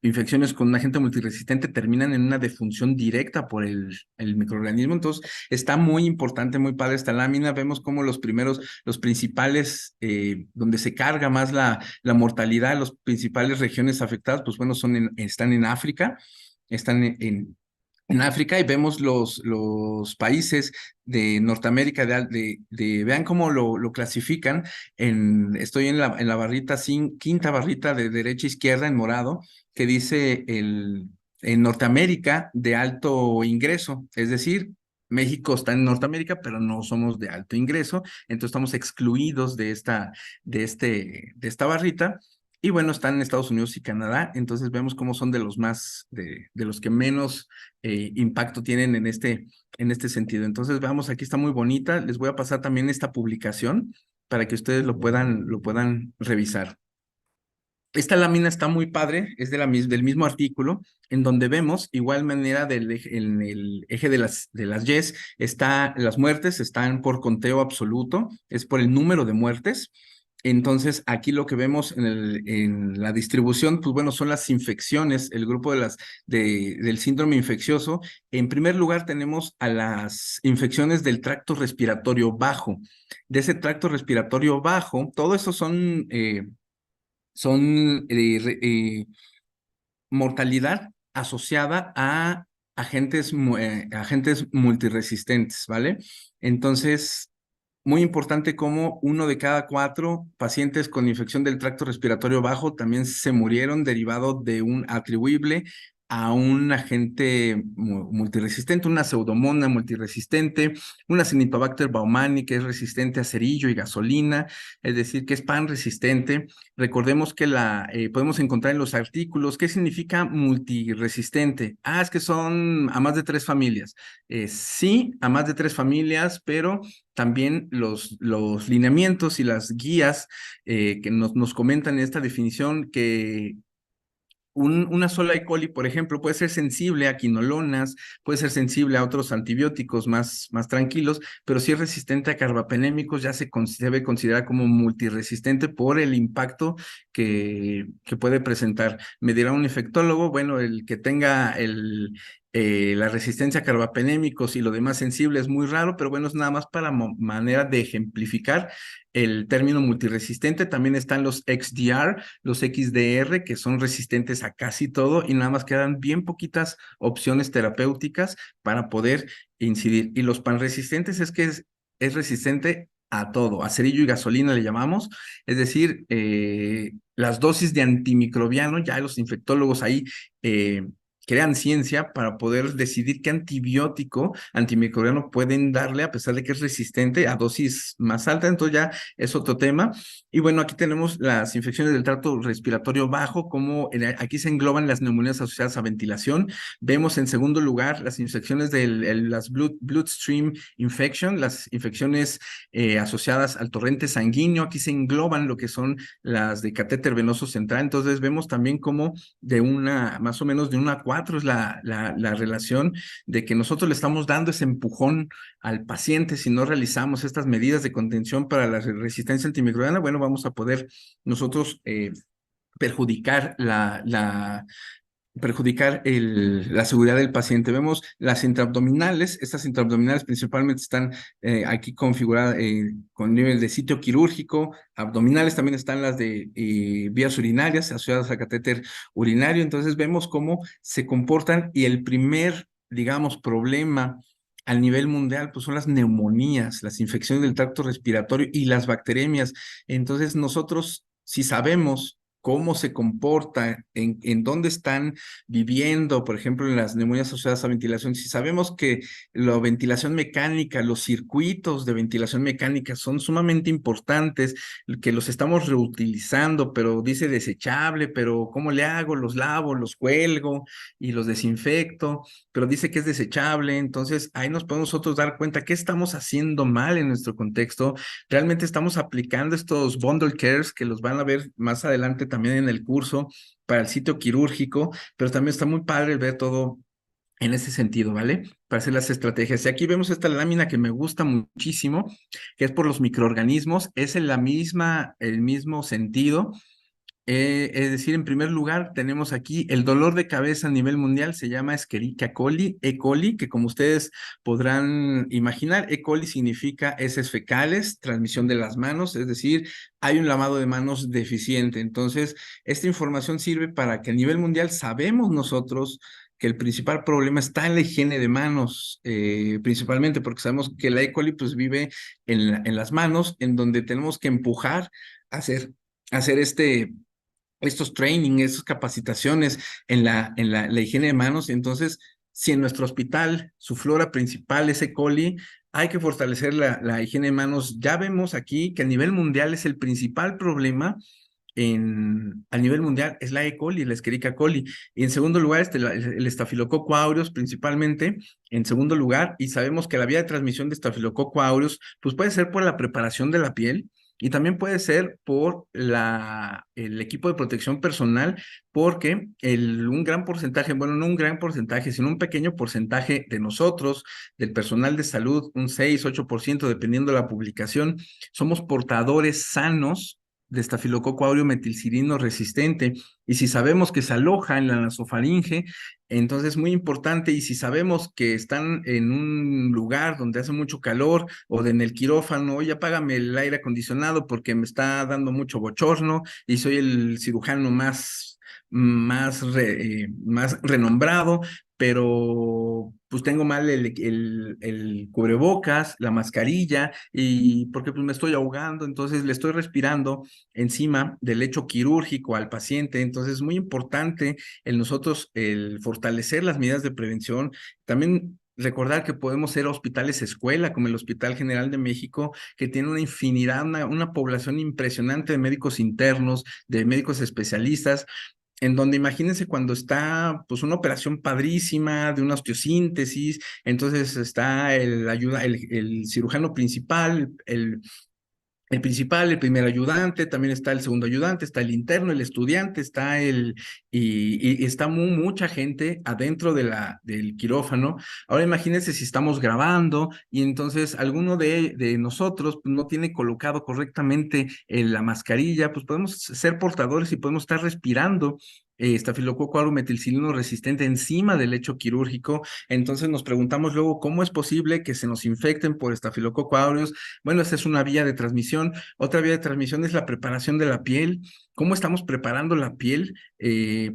infecciones con un agente multiresistente terminan en una defunción directa por el microorganismo. Entonces, está muy importante, muy padre esta lámina. Vemos cómo los principales, donde se carga más la mortalidad, las principales regiones afectadas, pues bueno, están en África, están en África y vemos los países de Norteamérica, vean cómo lo clasifican. Estoy en la barrita, quinta barrita de derecha a izquierda en morado, que dice en Norteamérica de alto ingreso, es decir, México está en Norteamérica, pero no somos de alto ingreso, entonces estamos excluidos de esta barrita. Y bueno, están en Estados Unidos y Canadá, entonces vemos cómo son de los que menos impacto tienen en este sentido. Entonces, veamos, aquí está muy bonita. Les voy a pasar también esta publicación para que ustedes lo puedan revisar. Esta lámina está muy padre, es del mismo artículo, en donde vemos, igual manera, en el eje de las Ys, las muertes están por conteo absoluto, es por el número de muertes. Entonces, aquí lo que vemos en la distribución, pues bueno, son las infecciones, el grupo del síndrome infeccioso. En primer lugar, tenemos a las infecciones del tracto respiratorio bajo. De ese tracto respiratorio bajo, todo eso son mortalidad asociada a agentes multiresistentes, ¿vale? Entonces, muy importante como 1 de cada 4 pacientes con infección del tracto respiratorio bajo también se murieron derivado de un atribuible a un agente multiresistente, una pseudomonas multiresistente, una Acinetobacter baumannii que es resistente a cerillo y gasolina, es decir, que es pan resistente. Recordemos que podemos encontrar en los artículos qué significa multiresistente. Es que son a más de 3 familias. Sí, a más de 3 familias, pero también los lineamientos y las guías que nos comentan en esta definición que una sola E. coli, por ejemplo, puede ser sensible a quinolonas, puede ser sensible a otros antibióticos más tranquilos, pero si es resistente a carbapenémicos ya se debe considerar como multiresistente por el impacto que puede presentar. Me dirá un infectólogo, bueno, el que tenga la resistencia a carbapenémicos y lo demás sensible es muy raro, pero bueno, es nada más para manera de ejemplificar el término multiresistente. También están los XDR, los XDR, que son resistentes a casi todo y nada más quedan bien poquitas opciones terapéuticas para poder incidir. Y los panresistentes es que es resistente a todo, a cerillo y gasolina le llamamos, es decir, las dosis de antimicrobiano, ya los infectólogos ahí crean ciencia para poder decidir qué antibiótico antimicrobiano pueden darle a pesar de que es resistente a dosis más altas, entonces ya es otro tema. Y bueno, aquí tenemos las infecciones del tracto respiratorio bajo, como aquí se engloban las neumonías asociadas a ventilación. Vemos en segundo lugar las infecciones de las bloodstream infection, las infecciones asociadas al torrente sanguíneo. Aquí se engloban lo que son las de catéter venoso central. Entonces vemos también como más o menos de 1 a 4 es la relación de que nosotros le estamos dando ese empujón al paciente si no realizamos estas medidas de contención para la resistencia antimicrobiana. Bueno, vamos a poder nosotros perjudicar la seguridad del paciente. Vemos las intraabdominales, estas intraabdominales principalmente están aquí configuradas con nivel de sitio quirúrgico, abdominales también están las de vías urinarias asociadas a catéter urinario, entonces vemos cómo se comportan y el primer, digamos, problema al nivel mundial, pues son las neumonías, las infecciones del tracto respiratorio y las bacteremias. Entonces nosotros, si sabemos cómo se comporta, en dónde están viviendo, por ejemplo, en las neumonías asociadas a ventilación. Si sabemos que la ventilación mecánica, los circuitos de ventilación mecánica son sumamente importantes, que los estamos reutilizando, pero dice desechable, pero ¿cómo le hago? Los lavo, los cuelgo y los desinfecto, pero dice que es desechable. Entonces, ahí nos podemos nosotros dar cuenta qué estamos haciendo mal en nuestro contexto. Realmente estamos aplicando estos bundle cares que los van a ver más adelante también en el curso para el sitio quirúrgico, pero también está muy padre ver todo en ese sentido, ¿vale? Para hacer las estrategias. Y aquí vemos esta lámina que me gusta muchísimo, que es por los microorganismos, es en el mismo sentido. Es decir, en primer lugar, tenemos aquí el dolor de cabeza a nivel mundial, se llama Escherichia coli, E. coli, que como ustedes podrán imaginar, E. coli significa heces fecales, transmisión de las manos, es decir, hay un lavado de manos deficiente. Entonces, esta información sirve para que a nivel mundial sabemos nosotros que el principal problema está en la higiene de manos, principalmente porque sabemos que la E. coli pues vive en las manos, en donde tenemos que empujar a hacer estos training, estas capacitaciones en la higiene de manos. Entonces, si en nuestro hospital su flora principal es E. coli, hay que fortalecer la higiene de manos. Ya vemos aquí que a nivel mundial es el principal problema a nivel mundial es la E. coli, la Escherichia coli. Y en segundo lugar, el estafilococo aureus principalmente, en segundo lugar, y sabemos que la vía de transmisión de estafilococo aureus, pues puede ser por la preparación de la piel, y también puede ser por el equipo de protección personal, porque un gran porcentaje, bueno, no un gran porcentaje, sino un pequeño porcentaje de nosotros, del personal de salud, un 6-8%, dependiendo de la publicación, somos portadores sanos de estafilococo aureus metilcirino resistente. Y si sabemos que se aloja en la nasofaringe, entonces es muy importante. Y si sabemos que están en un lugar donde hace mucho calor o en el quirófano, oye, apágame el aire acondicionado porque me está dando mucho bochorno y soy el cirujano más renombrado, pero pues tengo mal el cubrebocas, la mascarilla, y porque pues me estoy ahogando, entonces le estoy respirando encima del lecho quirúrgico al paciente. Entonces es muy importante el fortalecer las medidas de prevención. También recordar que podemos ser hospitales escuela, como el Hospital General de México, que tiene una infinidad, una población impresionante de médicos internos, de médicos especialistas, en donde imagínense cuando está pues una operación padrísima de una osteosíntesis, entonces está el cirujano principal, el principal, el primer ayudante, también está el segundo ayudante, está el interno, el estudiante, y está mucha gente adentro del quirófano. Ahora imagínense si estamos grabando y entonces alguno de nosotros no tiene colocado correctamente la mascarilla, pues podemos ser portadores y podemos estar respirando estafilococo aureus metilcilino resistente encima del lecho quirúrgico. Entonces nos preguntamos luego cómo es posible que se nos infecten por estafilococo aureus. Bueno, esta es una vía de transmisión. Otra vía de transmisión es la preparación de la piel. cómo estamos preparando la piel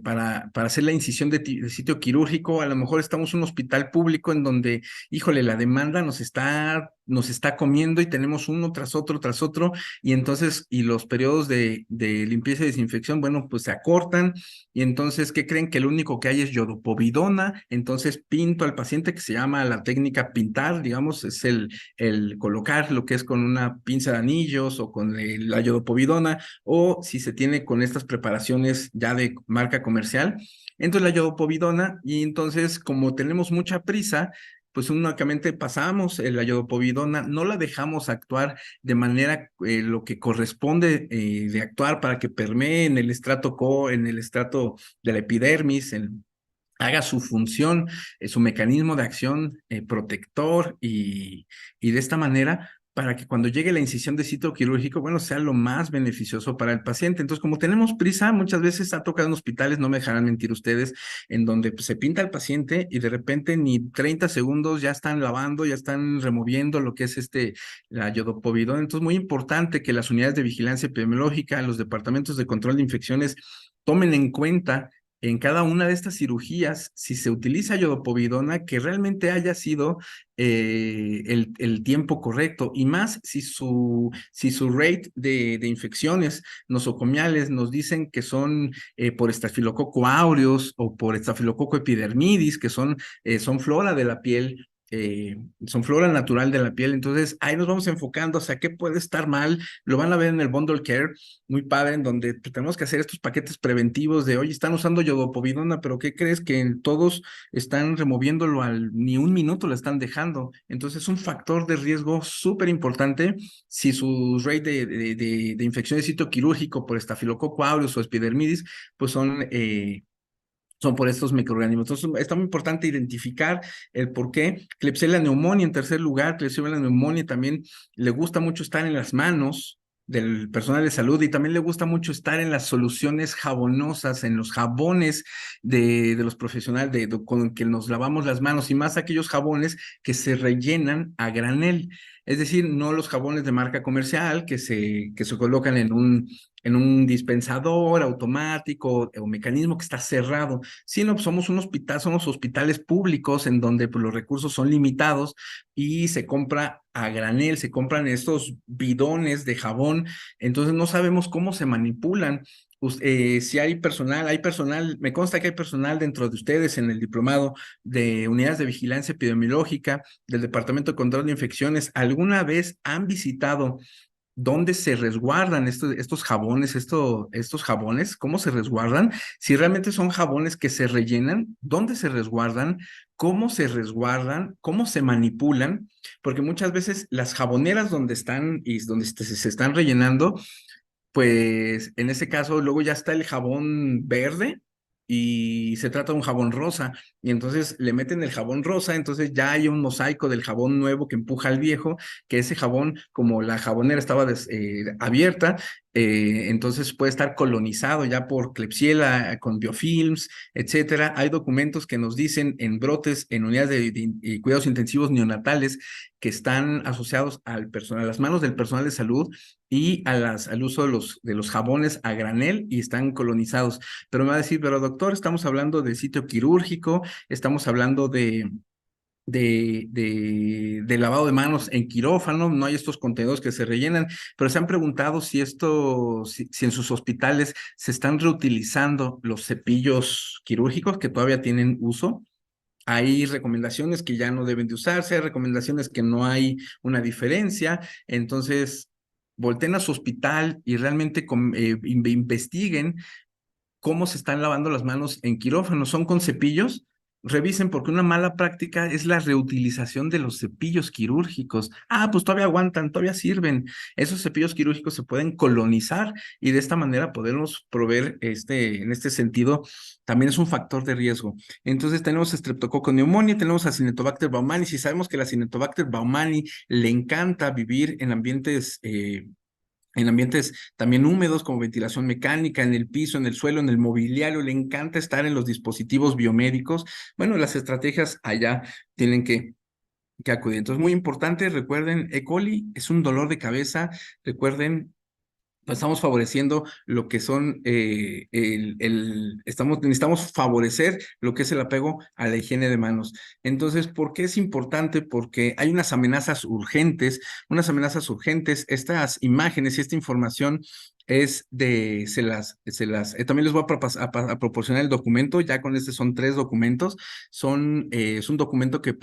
para hacer la incisión de sitio quirúrgico. A lo mejor estamos en un hospital público en donde, híjole, la demanda nos está comiendo y tenemos uno tras otro, y entonces, y los periodos de limpieza y desinfección, bueno, pues se acortan, y entonces, ¿qué creen? Que lo único que hay es yodopovidona. Entonces pinto al paciente, que se llama la técnica pintar, digamos, es el colocar lo que es con una pinza de anillos o con la yodopovidona, o si se tiene con estas preparaciones ya de marca comercial. Entonces la yodopovidona, y entonces como tenemos mucha prisa, pues únicamente pasamos la yodopovidona, no la dejamos actuar de manera lo que corresponde de actuar para que permee en el en el estrato de la epidermis, haga su función, su mecanismo de acción protector, y de esta manera, para que cuando llegue la incisión de sitio quirúrgico, bueno, sea lo más beneficioso para el paciente. Entonces, como tenemos prisa, muchas veces ha tocado en hospitales, no me dejarán mentir ustedes, en donde pues, se pinta al paciente y de repente ni 30 segundos ya están lavando, ya están removiendo lo que es la yodopovidona. Entonces, muy importante que las unidades de vigilancia epidemiológica, los departamentos de control de infecciones tomen en cuenta en cada una de estas cirugías, si se utiliza yodopovidona, que realmente haya sido el tiempo correcto, y más si su rate de infecciones nosocomiales nos dicen que son por estafilococo aureus o por estafilococo epidermidis, que son flora de la piel, son flora natural de la piel. Entonces ahí nos vamos enfocando, o sea, qué puede estar mal. Lo van a ver en el bundle care, muy padre, en donde pues, tenemos que hacer estos paquetes preventivos de, oye, están usando yodopovidona, pero ¿qué crees? Que todos están removiéndolo ni un minuto lo están dejando. Entonces es un factor de riesgo súper importante si su rate de infección de sitio quirúrgico por estafilococo aureus o epidermidis, pues son por estos microorganismos. Entonces, está muy importante identificar el por qué. Klebsiella pneumoniae, en tercer lugar, Klebsiella pneumoniae también le gusta mucho estar en las manos del personal de salud, y también le gusta mucho estar en las soluciones jabonosas, en los jabones de los profesionales con que nos lavamos las manos, y más aquellos jabones que se rellenan a granel. Es decir, no los jabones de marca comercial que se colocan en un dispensador automático o mecanismo que está cerrado, sino pues somos hospitales públicos en donde pues, los recursos son limitados y se compra a granel, se compran estos bidones de jabón. Entonces no sabemos cómo se manipulan. Si hay personal, me consta que hay personal dentro de ustedes en el diplomado de unidades de vigilancia epidemiológica del Departamento de Control de Infecciones. ¿Alguna vez han visitado dónde se resguardan estos jabones, estos jabones? ¿Cómo se resguardan? Si realmente son jabones que se rellenan, ¿dónde se resguardan? ¿Cómo se resguardan? ¿Cómo se manipulan? Porque muchas veces las jaboneras donde están y donde se están rellenando, pues en ese caso luego ya está el jabón verde y se trata de un jabón rosa, y entonces le meten el jabón rosa, entonces ya hay un mosaico del jabón nuevo que empuja al viejo, que ese jabón, como la jabonera estaba abierta, entonces puede estar colonizado ya por Klebsiella, con biofilms, etcétera. Hay documentos que nos dicen en brotes en unidades de cuidados intensivos neonatales que están asociados a las manos del personal de salud y al uso de los jabones a granel, y están colonizados. Pero me va a decir, pero doctor, estamos hablando de sitio quirúrgico, estamos hablando de lavado de manos en quirófano, no hay estos contenedores que se rellenan, pero se han preguntado si en sus hospitales se están reutilizando los cepillos quirúrgicos que todavía tienen uso. Hay recomendaciones que ya no deben de usarse, hay recomendaciones que no hay una diferencia. Entonces volteen a su hospital y realmente investiguen cómo se están lavando las manos en quirófano. ¿Son con cepillos? Revisen, porque una mala práctica es la reutilización de los cepillos quirúrgicos. Ah, pues todavía aguantan, todavía sirven. Esos cepillos quirúrgicos se pueden colonizar, y de esta manera podemos proveer en este sentido, también es un factor de riesgo. Entonces tenemos Streptococcus pneumoniae, tenemos Acinetobacter baumannii. Si sabemos que la Acinetobacter baumannii le encanta vivir en ambientes también húmedos, como ventilación mecánica, en el piso, en el suelo, en el mobiliario, le encanta estar en los dispositivos biomédicos. Bueno, las estrategias allá tienen que acudir. Entonces, muy importante, recuerden, E. coli es un dolor de cabeza. Recuerden, estamos favoreciendo lo que son, necesitamos favorecer lo que es el apego a la higiene de manos. Entonces, ¿por qué es importante? Porque hay unas amenazas urgentes, estas imágenes y esta información también les voy a proporcionar el documento, ya con este son 3 documentos, es un documento que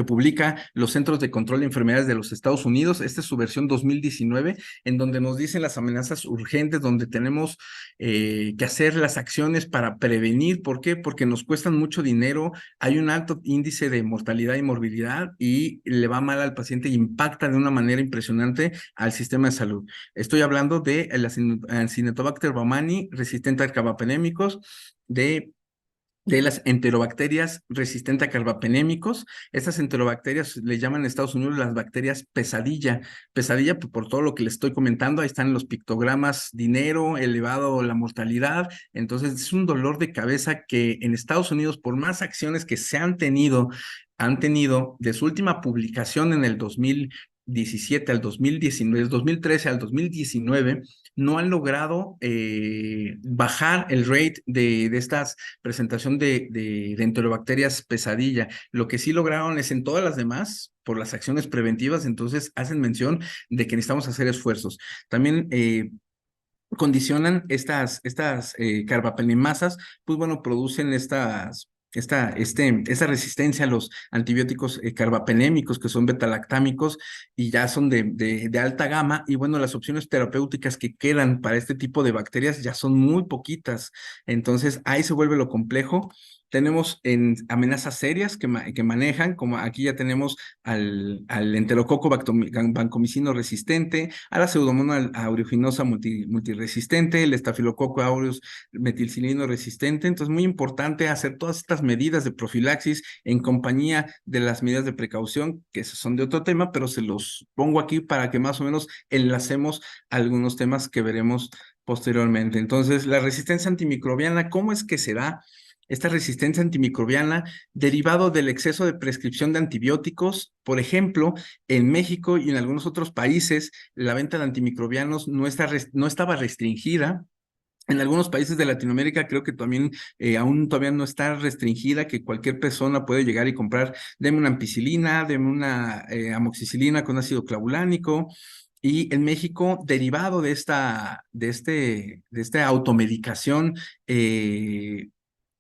publica los Centros de Control de Enfermedades de los Estados Unidos. Esta es su versión 2019, en donde nos dicen las amenazas urgentes, donde tenemos que hacer las acciones para prevenir. ¿Por qué? Porque nos cuestan mucho dinero, hay un alto índice de mortalidad y morbilidad y le va mal al paciente y impacta de una manera impresionante al sistema de salud. Estoy hablando de la Acinetobacter baumannii resistente a carbapenémicos, de las enterobacterias resistentes a carbapenémicos. Estas enterobacterias le llaman en Estados Unidos las bacterias pesadilla. Pesadilla por todo lo que les estoy comentando. Ahí están los pictogramas: dinero, elevado la mortalidad. Entonces es un dolor de cabeza que en Estados Unidos, por más acciones que se han tenido de su última publicación en el 2017 al 2019, del 2013 al 2019, no han logrado bajar el rate de estas presentación de enterobacterias pesadilla. Lo que sí lograron es en todas las demás, por las acciones preventivas, entonces hacen mención de que necesitamos hacer esfuerzos. También condicionan estas carbapenemasas, pues bueno, producen esta resistencia a los antibióticos carbapenémicos, que son betalactámicos y ya son de alta gama. Y bueno, las opciones terapéuticas que quedan para este tipo de bacterias ya son muy poquitas. Entonces ahí se vuelve lo complejo. Tenemos amenazas serias que manejan, como aquí ya tenemos al enterococo vancomicino resistente, a la Pseudomonas aeruginosa multiresistente, el estafilococo aureus metilcilino resistente. Entonces, muy importante hacer todas estas medidas de profilaxis en compañía de las medidas de precaución, que son de otro tema, pero se los pongo aquí para que más o menos enlacemos algunos temas que veremos posteriormente. Entonces, la resistencia antimicrobiana, ¿cómo es que se da? Esta resistencia antimicrobiana derivado del exceso de prescripción de antibióticos. Por ejemplo, en México y en algunos otros países, la venta de antimicrobianos no estaba restringida. En algunos países de Latinoamérica creo que también aún todavía no está restringida, que cualquier persona puede llegar y comprar: deme una ampicilina, deme una amoxicilina con ácido clavulánico. Y en México, derivado de esta automedicación,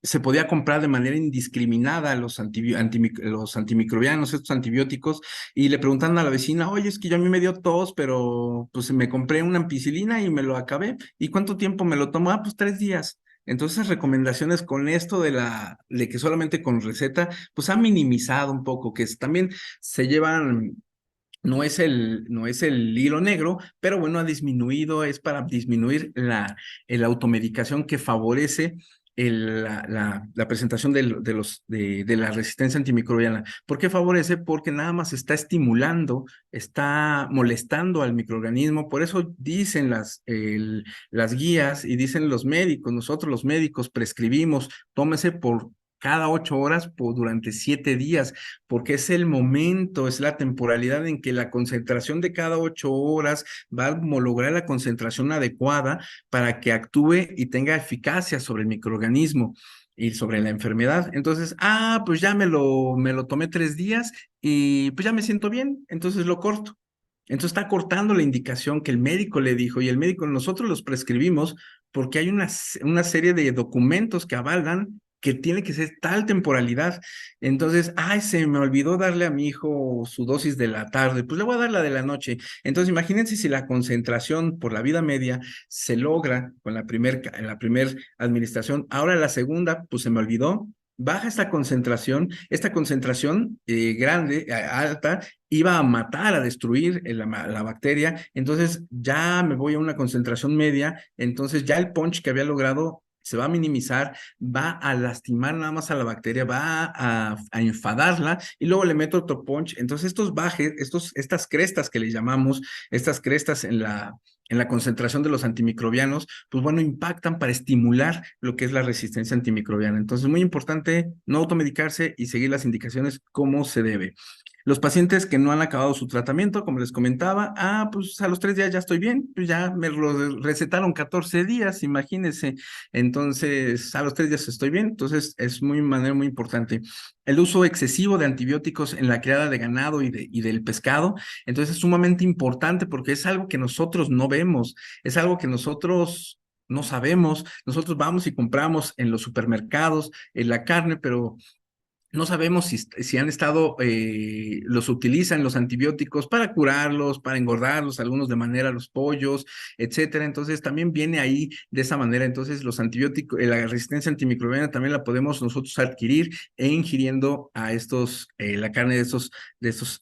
se podía comprar de manera indiscriminada los antimicrobianos, estos antibióticos, y le preguntaron a la vecina: oye, es que yo a mí me dio tos, pero pues me compré una ampicilina y me lo acabé. ¿Y cuánto tiempo me lo tomó? Ah, pues 3 días. Entonces, recomendaciones con esto de que solamente con receta, pues ha minimizado un poco, también se llevan. No es el hilo negro, pero bueno, es para disminuir la automedicación que favorece la presentación de la resistencia antimicrobiana. ¿Por qué favorece? Porque nada más está estimulando, está molestando al microorganismo. Por eso dicen las guías y dicen los médicos, nosotros los médicos prescribimos: tómese por cada 8 horas durante 7 días, porque es el momento, es la temporalidad en que la concentración de cada 8 horas va a homologar la concentración adecuada para que actúe y tenga eficacia sobre el microorganismo y sobre la enfermedad. Entonces, pues ya me lo tomé 3 días y pues ya me siento bien, entonces lo corto. Entonces está cortando la indicación que el médico le dijo, y el médico, nosotros los prescribimos porque hay una serie de documentos que avalan que tiene que ser tal temporalidad. Entonces, se me olvidó darle a mi hijo su dosis de la tarde, pues le voy a dar la de la noche. Entonces, imagínense si la concentración por la vida media se logra en la primera administración, ahora la segunda, pues se me olvidó. Baja esta concentración grande, alta, iba a matar, a destruir la bacteria. Entonces ya me voy a una concentración media, entonces ya el punch que había logrado se va a minimizar, va a lastimar nada más a la bacteria, va a enfadarla, y luego le meto otro punch. Entonces estos bajes, estas crestas que le llamamos, estas crestas en la concentración de los antimicrobianos, pues bueno, impactan para estimular lo que es la resistencia antimicrobiana. Entonces, muy importante no automedicarse y seguir las indicaciones como se debe. Los pacientes que no han acabado su tratamiento, como les comentaba, pues a los 3 días ya estoy bien, pues ya me lo recetaron 14 días, imagínense. Entonces, a los 3 días estoy bien, entonces es muy manera muy importante. El uso excesivo de antibióticos en la criada de ganado y del pescado, entonces es sumamente importante porque es algo que nosotros no vemos, es algo que nosotros no sabemos. Nosotros vamos y compramos en los supermercados la carne, pero no sabemos si han estado, los utilizan los antibióticos para curarlos, para engordarlos, algunos de manera los pollos, etcétera. Entonces también viene ahí de esa manera. Entonces los antibióticos, la resistencia antimicrobiana también la podemos nosotros adquirir ingiriendo a la carne de estos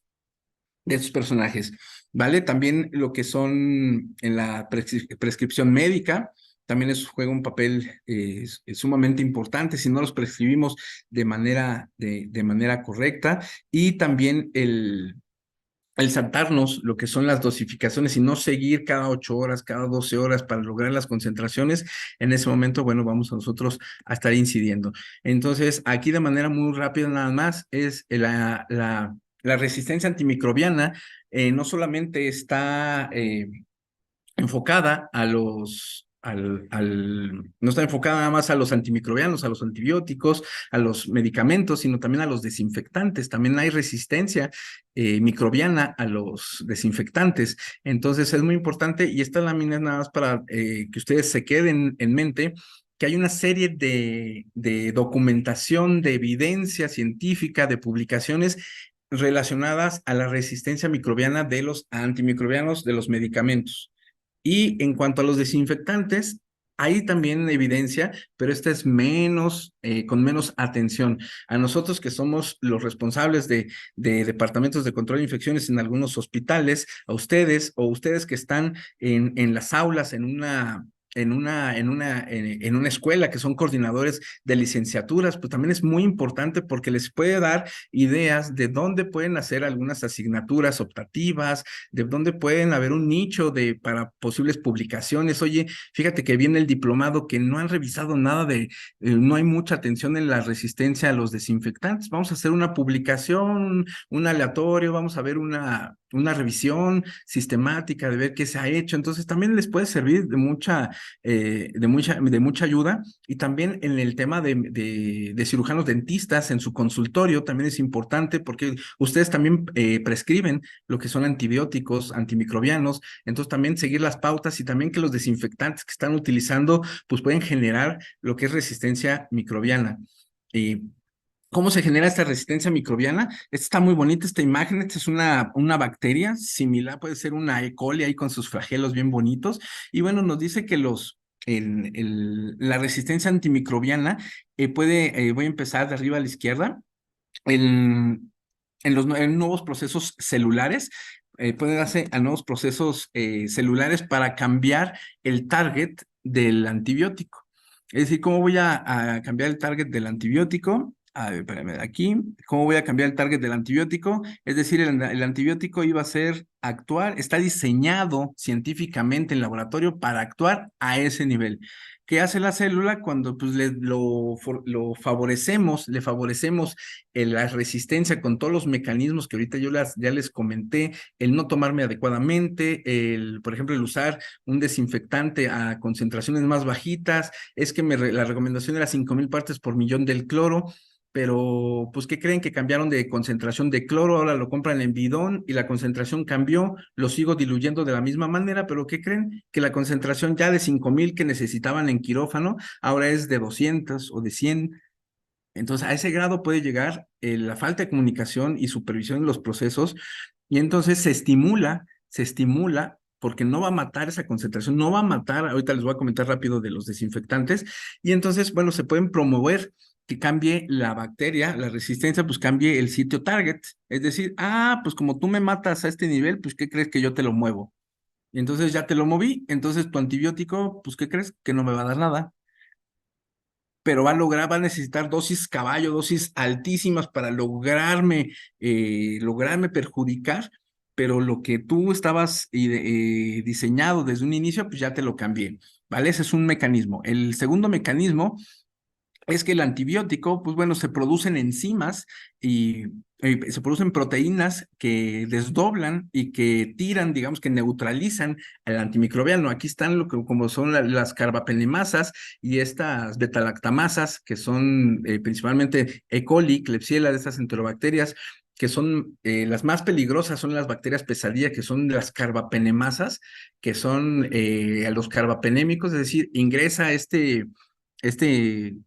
personajes, ¿vale? También lo que son en la prescripción médica, también eso juega un papel es sumamente importante si no los prescribimos de manera correcta, y también el saltarnos lo que son las dosificaciones y no seguir cada 8 horas, cada 12 horas para lograr las concentraciones, en ese momento, bueno, vamos a nosotros a estar incidiendo. Entonces, aquí de manera muy rápida nada más es la resistencia antimicrobiana. No solamente está enfocada no está enfocada nada más a los antimicrobianos, a los antibióticos, a los medicamentos, sino también a los desinfectantes. También hay resistencia microbiana a los desinfectantes. Entonces es muy importante, y esta lámina es nada más para que ustedes se queden en mente que hay una serie de documentación, de evidencia científica, de publicaciones relacionadas a la resistencia microbiana de los antimicrobianos, de los medicamentos. Y en cuanto a los desinfectantes, hay también evidencia, pero esta es con menos atención. A nosotros que somos los responsables de departamentos de control de infecciones en algunos hospitales, a ustedes o ustedes que están en las aulas, en una escuela, que son coordinadores de licenciaturas, pues también es muy importante porque les puede dar ideas de dónde pueden hacer algunas asignaturas optativas, de dónde pueden haber un nicho para posibles publicaciones. Oye, fíjate que viene el diplomado que no han revisado nada no hay mucha atención en la resistencia a los desinfectantes. Vamos a hacer una publicación, un aleatorio, vamos a ver una revisión sistemática de ver qué se ha hecho. Entonces también les puede servir de mucha ayuda. Y también en el tema de cirujanos dentistas en su consultorio también es importante porque ustedes también prescriben lo que son antibióticos, antimicrobianos. Entonces también seguir las pautas, y también que los desinfectantes que están utilizando pues pueden generar lo que es resistencia microbiana. ¿Cómo se genera esta resistencia microbiana? Esta está muy bonita, esta imagen. Esta es una bacteria similar, puede ser una E. coli ahí con sus flagelos bien bonitos. Y bueno, nos dice que la resistencia antimicrobiana voy a empezar de arriba a la izquierda, en nuevos procesos celulares. Puede darse a nuevos procesos celulares para cambiar el target del antibiótico. Es decir, ¿cómo voy a cambiar el target del antibiótico? A ver, espérame, aquí. ¿Cómo voy a cambiar el target del antibiótico? Es decir, el antibiótico iba a está diseñado científicamente en laboratorio para actuar a ese nivel. ¿Qué hace la célula cuando pues, le favorecemos la resistencia con todos los mecanismos que ahorita ya les comenté? El no tomarme adecuadamente, por ejemplo, el usar un desinfectante a concentraciones más bajitas. Es que la recomendación era 5,000 partes por millón del cloro, pero pues ¿qué creen? Que cambiaron de concentración de cloro, ahora lo compran en bidón y la concentración cambió. Lo sigo diluyendo de la misma manera, pero ¿qué creen? Que la concentración ya de 5,000 que necesitaban en quirófano ahora es de 200 o de 100. Entonces, a ese grado puede llegar la falta de comunicación y supervisión en los procesos, y entonces se estimula porque no va a matar esa concentración, no va a matar. Ahorita les voy a comentar rápido de los desinfectantes. Y entonces, bueno, se pueden promover que cambie la bacteria, la resistencia, pues cambie el sitio target. Es decir, pues como tú me matas a este nivel, pues ¿qué crees? Que yo te lo muevo. Y entonces ya te lo moví, entonces tu antibiótico, pues ¿qué crees? Que no me va a dar nada, pero va a necesitar dosis caballo, dosis altísimas para lograrme perjudicar, pero lo que tú estabas diseñado desde un inicio, pues ya te lo cambié, ¿vale? Ese es un mecanismo. El segundo mecanismo es que el antibiótico, pues bueno, se producen enzimas y se producen proteínas que desdoblan y que tiran, digamos, que neutralizan al antimicrobiano. Aquí están lo que como son las carbapenemasas y estas betalactamasas, que son principalmente E. coli, Klebsiella, de estas enterobacterias, que son las más peligrosas, son las bacterias pesadilla, que son las carbapenemasas, que son a los carbapenémicos, es decir, ingresa este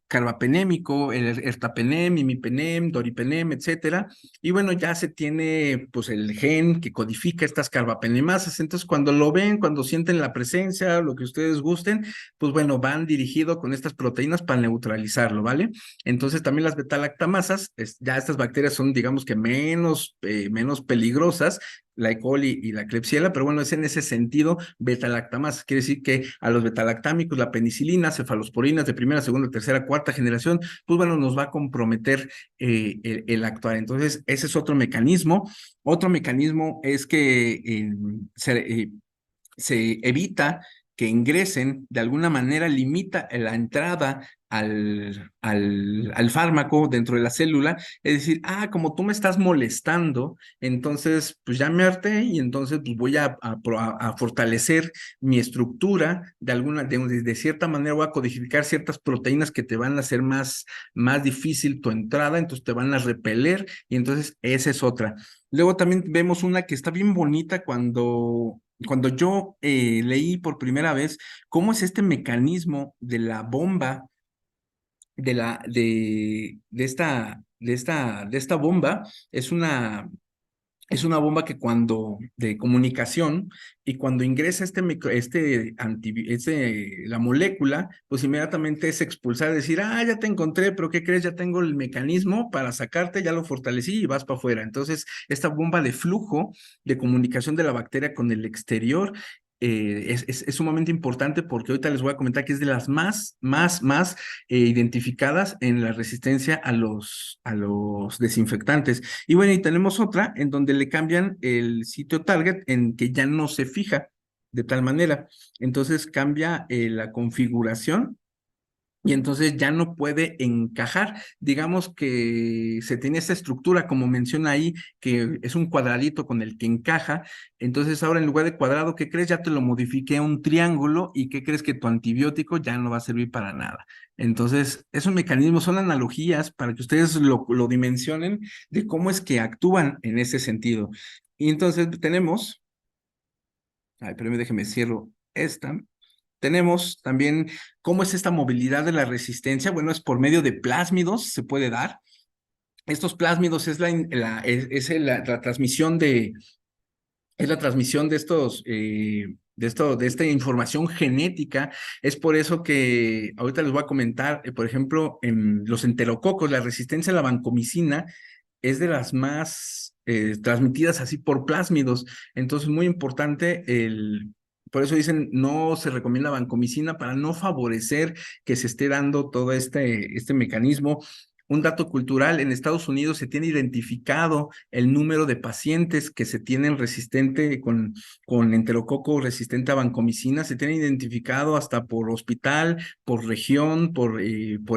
carbapenémico, el ertapenem, imipenem, doripenem, etcétera. Y bueno, ya se tiene pues el gen que codifica estas carbapenemasas. Entonces, cuando lo ven, cuando sienten la presencia, lo que ustedes gusten, pues bueno, van dirigido con estas proteínas para neutralizarlo, ¿vale? Entonces, también las betalactamasas, ya estas bacterias son, digamos que menos peligrosas, la E. coli y la Klebsiella, pero bueno, es en ese sentido beta-lactamasas. Quiere decir que a los betalactámicos, la penicilina, cefalosporinas de primera, segunda, tercera, cuarta generación, pues bueno, nos va a comprometer el actuar. Entonces, ese es otro mecanismo. Otro mecanismo es que se evita que ingresen, de alguna manera limita la entrada al fármaco dentro de la célula, es decir, como tú me estás molestando, entonces pues ya me harté y entonces pues voy a fortalecer mi estructura de cierta manera voy a codificar ciertas proteínas que te van a hacer más difícil tu entrada, entonces te van a repeler y entonces esa es otra. Luego también vemos una que está bien bonita cuando yo leí por primera vez cómo es este mecanismo de la bomba, de esta bomba, es una bomba que de comunicación, y cuando ingresa la molécula, pues inmediatamente es expulsar, decir, ya te encontré, pero ¿qué crees? Ya tengo el mecanismo para sacarte, ya lo fortalecí y vas para afuera. Entonces, esta bomba de flujo de comunicación de la bacteria con el exterior es sumamente importante, porque ahorita les voy a comentar que es de las más identificadas en la resistencia a los desinfectantes. Y bueno, y tenemos otra en donde le cambian el sitio target en que ya no se fija de tal manera. Entonces cambia la configuración y entonces ya no puede encajar. Digamos que se tiene esta estructura, como menciona ahí, que es un cuadradito con el que encaja. Entonces ahora en lugar de cuadrado, ¿qué crees? Ya te lo modifiqué a un triángulo, y ¿qué crees? Que tu antibiótico ya no va a servir para nada. Entonces, es un mecanismo, son analogías para que ustedes lo dimensionen de cómo es que actúan en ese sentido. Y entonces tenemos, pero déjeme cierro esta. Tenemos también cómo es esta movilidad de la resistencia. Bueno, es por medio de plásmidos, se puede dar. Estos plásmidos la transmisión de de esta información genética. Es por eso que ahorita les voy a comentar, por ejemplo, en los enterococos, la resistencia a la vancomicina es de las más transmitidas así por plásmidos. Entonces, muy importante por eso dicen, no se recomienda vancomicina para no favorecer que se esté dando todo este mecanismo. Un dato cultural, en Estados Unidos se tiene identificado el número de pacientes que se tienen con enterococo resistente a vancomicina, se tiene identificado hasta por hospital, por región, por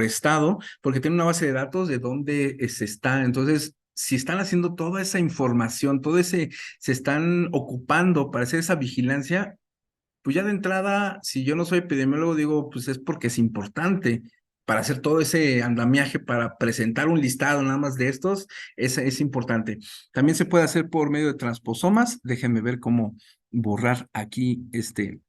estado, porque tiene una base de datos de dónde se está. Entonces, si están haciendo toda esa información, se están ocupando para hacer esa vigilancia, pues ya de entrada, si yo no soy epidemiólogo, digo, pues es porque es importante para hacer todo ese andamiaje, para presentar un listado nada más de estos, es importante. También se puede hacer por medio de transposomas. Déjenme ver cómo borrar aquí este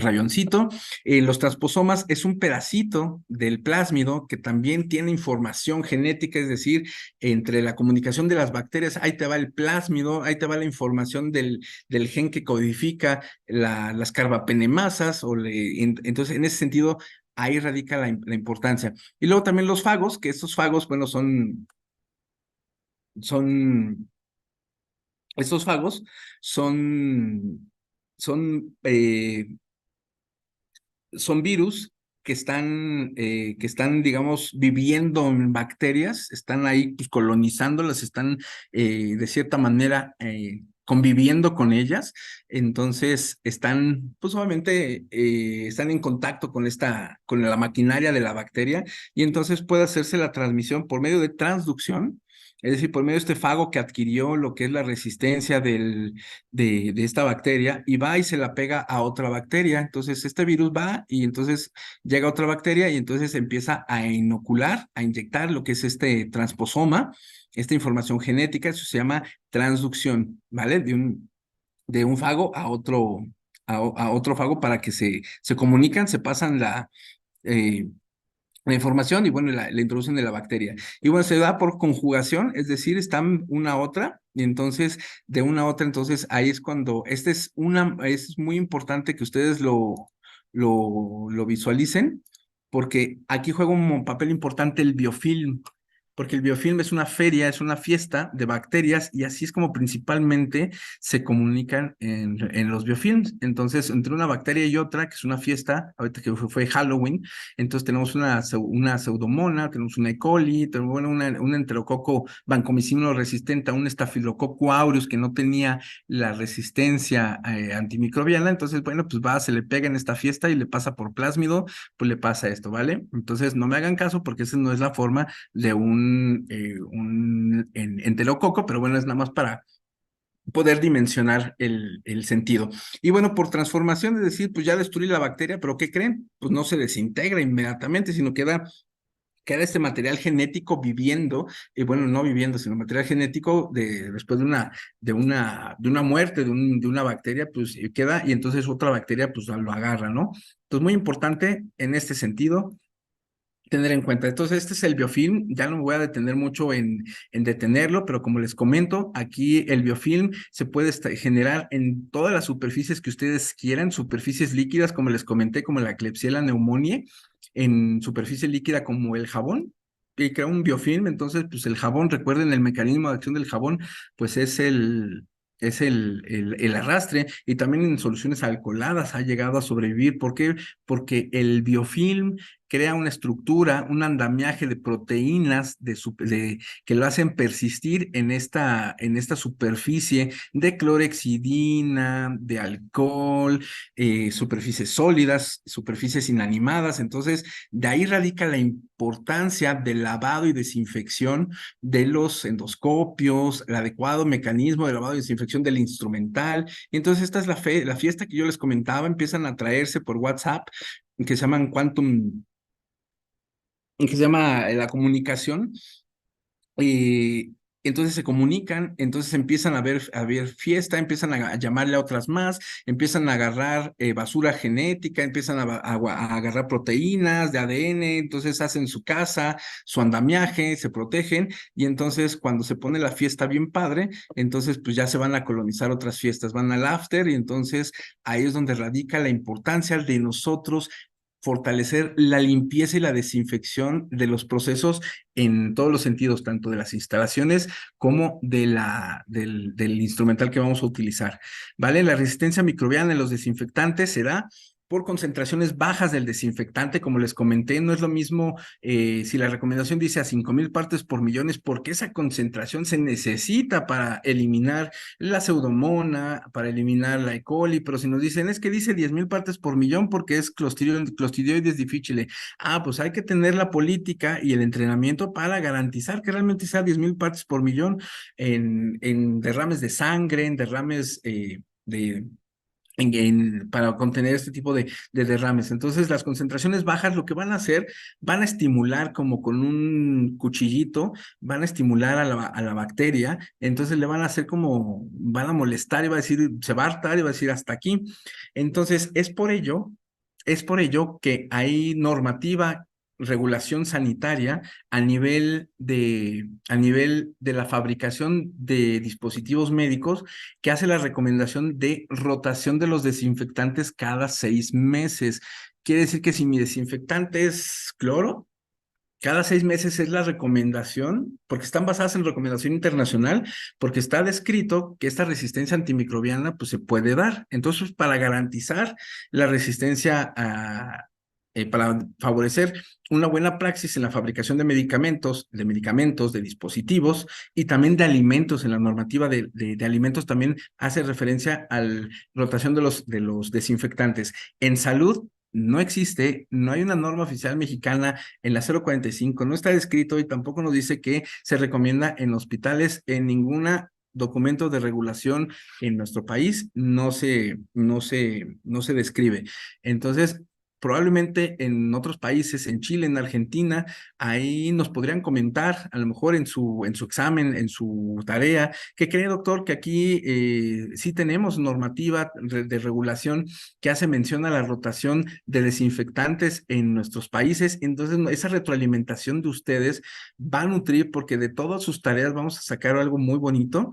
rayoncito. Los transposomas es un pedacito del plásmido que también tiene información genética, es decir, entre la comunicación de las bacterias, ahí te va el plásmido, ahí te va la información del gen que codifica las carbapenemasas, entonces en ese sentido, ahí radica la importancia. Y luego también los fagos, que estos fagos, bueno, son, estos fagos son son virus que están, digamos, viviendo en bacterias, están ahí pues, colonizándolas, están de cierta manera conviviendo con ellas. Entonces pues obviamente están en contacto con la maquinaria de la bacteria, y entonces puede hacerse la transmisión por medio de transducción. Es decir, por medio de este fago que adquirió lo que es la resistencia de esta bacteria y va y se la pega a otra bacteria. Entonces, este virus va y entonces llega otra bacteria y entonces empieza a inocular, a inyectar lo que es este transposoma, esta información genética. Eso se llama transducción, ¿vale? De un fago a otro fago para que se comunican, se pasan eh, la información y bueno, la introducen de la bacteria. Y bueno, se da por conjugación, es decir, están una a otra, y entonces de una a otra, entonces ahí es cuando, es muy importante que ustedes lo visualicen, porque aquí juega un papel importante el biofilm, porque el biofilm es una feria, es una fiesta de bacterias, y así es como principalmente se comunican en los biofilms. Entonces, entre una bacteria y otra, que es una fiesta, ahorita que fue Halloween, entonces tenemos una pseudomona, tenemos una E. coli, tenemos bueno, un enterococo vancomicino resistente a un estafilococo aureus que no tenía la resistencia antimicrobiana. Entonces, bueno, pues se le pega en esta fiesta y le pasa por plásmido, pues le pasa esto, ¿vale? Entonces, no me hagan caso porque esa no es la forma de un enterococo, pero bueno, es nada más para poder dimensionar el sentido. Y bueno, por transformación, es decir, pues ya destruí la bacteria, pero ¿qué creen? Pues no se desintegra inmediatamente, sino queda este material genético viviendo, y bueno, no viviendo, sino material genético después de una muerte de una bacteria, pues queda, y entonces otra bacteria pues lo agarra, ¿no? Entonces, muy importante en este sentido tener en cuenta. Entonces, este es el biofilm. Ya no me voy a detener mucho en detenerlo, pero como les comento, aquí el biofilm se puede generar en todas las superficies que ustedes quieran, superficies líquidas, como les comenté, como la Klebsiella pneumoniae, en superficie líquida como el jabón, y crea un biofilm. Entonces, pues el jabón, recuerden el mecanismo de acción del jabón, pues es el arrastre, y también en soluciones alcoholadas ha llegado a sobrevivir. ¿Por qué? Porque el biofilm crea una estructura, un andamiaje de proteínas que lo hacen persistir en esta superficie de clorexidina, de alcohol, superficies sólidas, superficies inanimadas. Entonces, de ahí radica la importancia del lavado y desinfección de los endoscopios, el adecuado mecanismo de lavado y desinfección del instrumental. Y entonces, esta es la fiesta que yo les comentaba. Empiezan a traerse por WhatsApp, que se llaman Quantum, que se llama la comunicación. Y entonces se comunican, entonces empiezan a ver fiesta, empiezan a llamarle a otras más, empiezan a agarrar basura genética, empiezan a agarrar proteínas de ADN. Entonces hacen su casa, su andamiaje, se protegen, y entonces cuando se pone la fiesta bien padre, entonces pues ya se van a colonizar otras fiestas, van al after, y entonces ahí es donde radica la importancia de nosotros fortalecer la limpieza y la desinfección de los procesos en todos los sentidos, tanto de las instalaciones como del instrumental que vamos a utilizar, ¿vale? La resistencia microbiana en los desinfectantes se da por concentraciones bajas del desinfectante. Como les comenté, no es lo mismo si la recomendación dice a 5,000 partes por millón, es porque esa concentración se necesita para eliminar la pseudomona, para eliminar la E. coli. Pero si nos dicen, es que dice 10,000 partes por millón porque es Clostridioides difficile. Pues hay que tener la política y el entrenamiento para garantizar que realmente sea 10,000 partes por millón en derrames de sangre, en derrames para contener este tipo de derrames. Entonces, las concentraciones bajas lo que van a hacer, van a estimular como con un cuchillito, van a estimular a la bacteria. Entonces le van a hacer van a molestar y va a decir, se va a hartar y va a decir hasta aquí. Entonces, es por ello que hay normativa, regulación sanitaria a nivel de la fabricación de dispositivos médicos, que hace la recomendación de rotación de los desinfectantes cada 6 meses. Quiere decir que si mi desinfectante es cloro, cada 6 meses es la recomendación, porque están basadas en recomendación internacional, porque está descrito que esta resistencia antimicrobiana pues se puede dar. Entonces, para garantizar la resistencia para favorecer una buena praxis en la fabricación de dispositivos y también de alimentos. En la normativa de alimentos también hace referencia a la rotación de los desinfectantes. En salud no existe, no hay una norma oficial mexicana en la 045, no está descrito y tampoco nos dice que se recomienda en hospitales, en ninguna documento de regulación en nuestro país no se describe. Entonces, probablemente en otros países, en Chile, en Argentina, ahí nos podrían comentar, a lo mejor en su examen, en su tarea, que cree, doctor, que aquí sí tenemos normativa de regulación que hace mención a la rotación de desinfectantes en nuestros países. Entonces, esa retroalimentación de ustedes va a nutrir porque de todas sus tareas vamos a sacar algo muy bonito.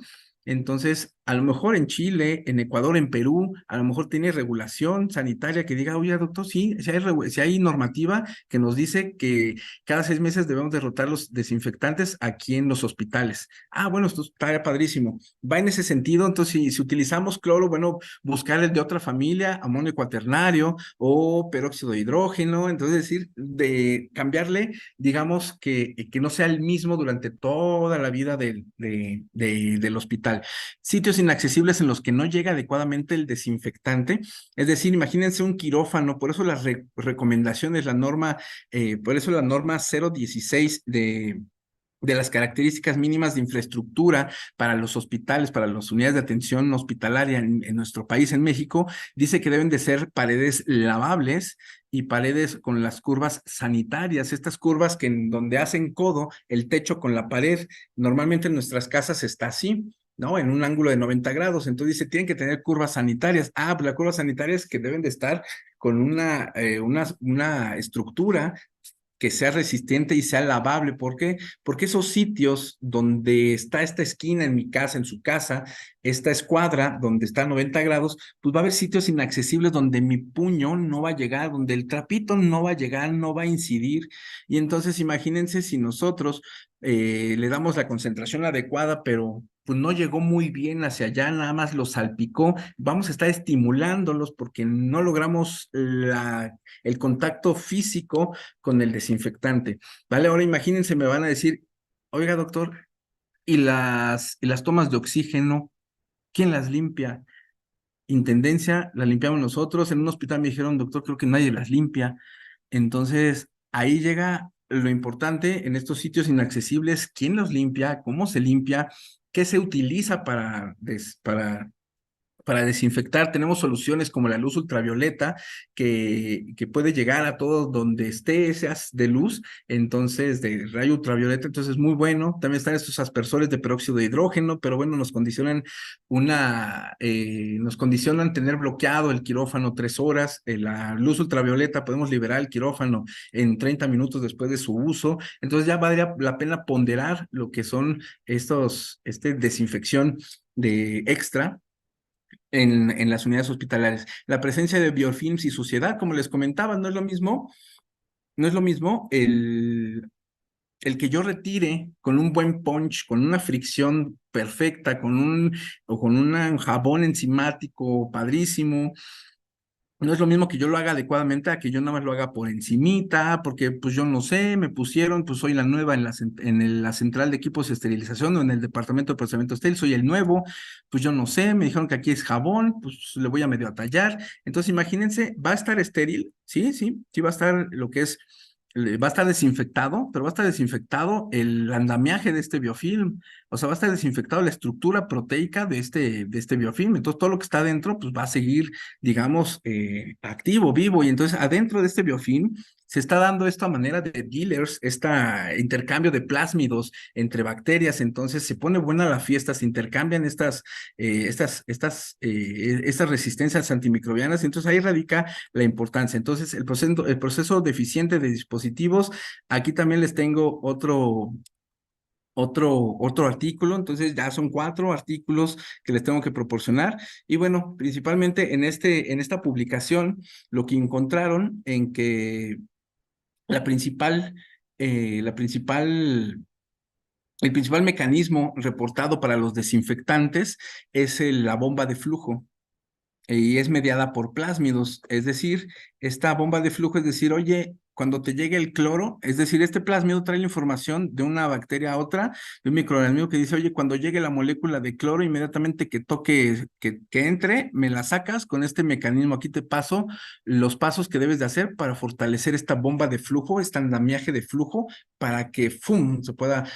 Entonces, a lo mejor en Chile, en Ecuador, en Perú, a lo mejor tiene regulación sanitaria que diga, oye, doctor, sí, si hay normativa que nos dice que cada 6 meses debemos derrotar los desinfectantes aquí en los hospitales. Ah, bueno, esto está padrísimo. Va en ese sentido, entonces, si utilizamos cloro, bueno, buscar el de otra familia, amonio cuaternario o peróxido de hidrógeno, entonces decir, de cambiarle, digamos, que no sea el mismo durante toda la vida del hospital. Sitios inaccesibles en los que no llega adecuadamente el desinfectante, es decir, imagínense un quirófano, por eso las recomendaciones, por eso la norma 016 de las características mínimas de infraestructura para los hospitales, para las unidades de atención hospitalaria en nuestro país, en México, dice que deben de ser paredes lavables y paredes con las curvas sanitarias, estas curvas que en donde hacen codo el techo con la pared, normalmente en nuestras casas está así, ¿no? En un ángulo de 90 grados, entonces dice, tienen que tener curvas sanitarias. Ah, pues las curvas sanitarias que deben de estar con una estructura que sea resistente y sea lavable. ¿Por qué? Porque esos sitios donde está esta esquina en mi casa, en su casa, esta escuadra donde está a 90 grados, pues va a haber sitios inaccesibles donde mi puño no va a llegar, donde el trapito no va a llegar, no va a incidir. Y entonces imagínense si nosotros le damos la concentración adecuada, pero pues no llegó muy bien hacia allá, nada más lo salpicó, vamos a estar estimulándolos porque no logramos el contacto físico con el desinfectante. Vale, ahora imagínense, me van a decir, oiga, doctor, ¿y las tomas de oxígeno? ¿Quién las limpia? Intendencia, la limpiamos nosotros. En un hospital me dijeron, doctor, creo que nadie las limpia. Entonces, ahí llega lo importante en estos sitios inaccesibles, quién los limpia, cómo se limpia, qué se utiliza para desinfectar. Tenemos soluciones como la luz ultravioleta que puede llegar a todo donde esté ese haz de luz, entonces de rayo ultravioleta, entonces es muy bueno. También están estos aspersores de peróxido de hidrógeno, pero bueno, nos condicionan tener bloqueado el quirófano 3 horas. La luz ultravioleta podemos liberar el quirófano en 30 minutos después de su uso, entonces ya valdría la pena ponderar lo que son desinfección de extra en las unidades hospitalarias. La presencia de biofilms y suciedad, como les comentaba, no es lo mismo el que yo retire con un buen punch, con una fricción perfecta, o con un jabón enzimático padrísimo. No es lo mismo que yo lo haga adecuadamente a que yo nada más lo haga por encimita, porque pues yo no sé, me pusieron, pues soy la nueva en la central de equipos de esterilización o en el departamento de procesamiento estéril, soy el nuevo, pues yo no sé, me dijeron que aquí es jabón, pues le voy a medio a tallar. Entonces imagínense, va a estar estéril, sí, sí, sí va a estar va a estar desinfectado, pero va a estar desinfectado el andamiaje de este biofilm, o sea, va a estar desinfectado la estructura proteica de este biofilm. Entonces todo lo que está adentro, pues va a seguir, digamos, activo, vivo, y entonces adentro de este biofilm se está dando esta manera de dealers, este intercambio de plásmidos entre bacterias. Entonces se pone buena la fiesta, se intercambian estas resistencias antimicrobianas, y entonces ahí radica la importancia. Entonces el proceso deficiente de dispositivos, aquí también les tengo otro artículo, entonces ya son 4 artículos que les tengo que proporcionar. Y bueno, principalmente en esta publicación, lo que encontraron en que la principal, la principal, el principal mecanismo reportado para los desinfectantes es la bomba de flujo. y es mediada por plásmidos, es decir, esta bomba de flujo es decir, oye, cuando te llegue el cloro, es decir, este plásmido trae la información de una bacteria a otra, de un microorganismo que dice, oye, cuando llegue la molécula de cloro, inmediatamente que toque, que entre, me la sacas con este mecanismo. Aquí te paso los pasos que debes de hacer para fortalecer esta bomba de flujo, este andamiaje de flujo, para que ¡fum! Se pueda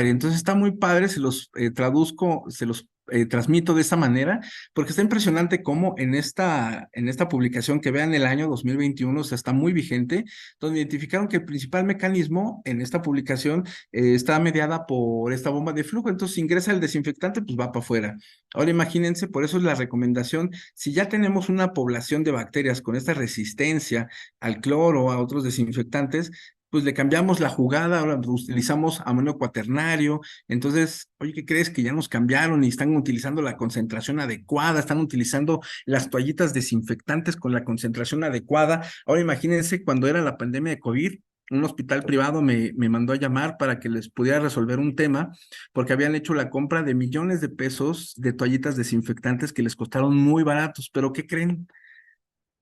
ir. Entonces está muy padre, se los traduzco, se los transmito de esa manera, porque está impresionante cómo en esta publicación que vean el año 2021, o sea, está muy vigente, donde identificaron que el principal mecanismo en esta publicación está mediada por esta bomba de flujo. Entonces, si ingresa el desinfectante, pues va para afuera. Ahora imagínense, por eso es la recomendación, si ya tenemos una población de bacterias con esta resistencia al cloro, a otros desinfectantes, pues le cambiamos la jugada, ahora utilizamos amonio cuaternario. Entonces, oye, ¿qué crees? Que ya nos cambiaron y están utilizando la concentración adecuada, están utilizando las toallitas desinfectantes con la concentración adecuada. Ahora imagínense cuando era la pandemia de COVID, un hospital privado me mandó a llamar para que les pudiera resolver un tema, porque habían hecho la compra de millones de pesos de toallitas desinfectantes que les costaron muy baratos. Pero ¿qué creen?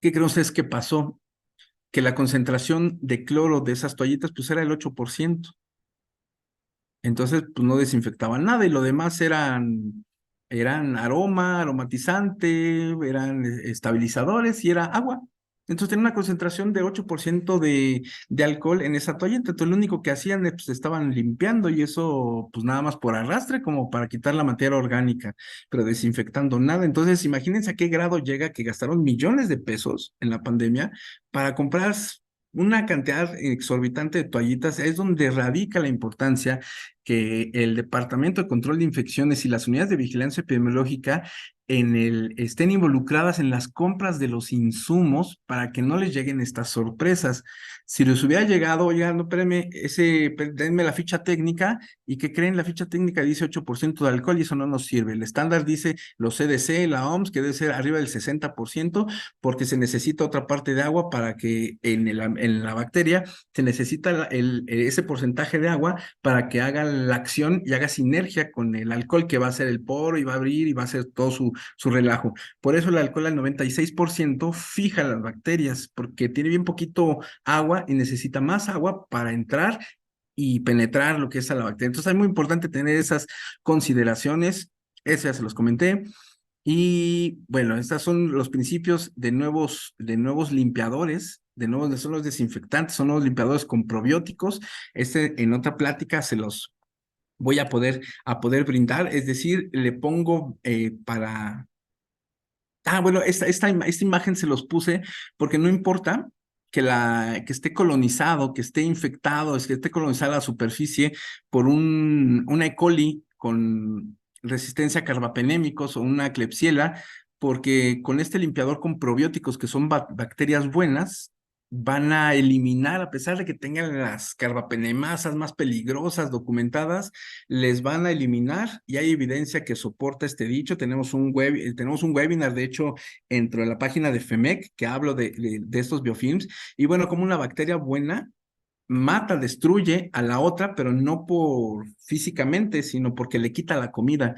¿Qué creen ustedes que pasó? Que la concentración de cloro de esas toallitas pues era el 8%. Entonces, pues no desinfectaban nada y lo demás eran aroma, aromatizante, eran estabilizadores y era agua. Entonces tenía una concentración de 8% de alcohol en esa toallita. Entonces lo único que hacían pues estaban limpiando y eso pues nada más por arrastre como para quitar la materia orgánica, pero desinfectando nada. Entonces imagínense a qué grado llega que gastaron millones de pesos en la pandemia para comprar una cantidad exorbitante de toallitas. Es donde radica la importancia que el Departamento de Control de Infecciones y las unidades de vigilancia epidemiológica estén involucradas en las compras de los insumos para que no les lleguen estas sorpresas. Si les hubiera llegado, oigan, no, espérenme, denme la ficha técnica, y ¿qué creen? La ficha técnica dice 8% de alcohol y eso no nos sirve. El estándar dice los CDC, la OMS, que debe ser arriba del 60%, porque se necesita otra parte de agua para que en la bacteria se necesita ese porcentaje de agua para que haga la acción y haga sinergia con el alcohol, que va a ser el poro y va a abrir y va a hacer todo su relajo. Por eso el alcohol al 96% fija las bacterias, porque tiene bien poquito agua y necesita más agua para entrar y penetrar lo que es a la bacteria. Entonces es muy importante tener esas consideraciones. Eso ya se los comenté. Y bueno, estos son los principios de nuevos limpiadores, son los desinfectantes, son los limpiadores con probióticos. En otra plática se los voy a poder brindar, es decir, le pongo bueno, esta imagen se los puse porque no importa que esté colonizado, que esté infectado, que esté colonizada la superficie por una E. coli con resistencia a carbapenémicos o una Klebsiella, porque con este limpiador con probióticos, que son bacterias buenas, van a eliminar, a pesar de que tengan las carbapenemasas más peligrosas documentadas, les van a eliminar, y hay evidencia que soporta este dicho. Tenemos un webinar, de hecho, dentro de la página de FEMEC, que hablo de estos biofilms, y bueno, como una bacteria buena mata, destruye a la otra, pero no por físicamente, sino porque le quita la comida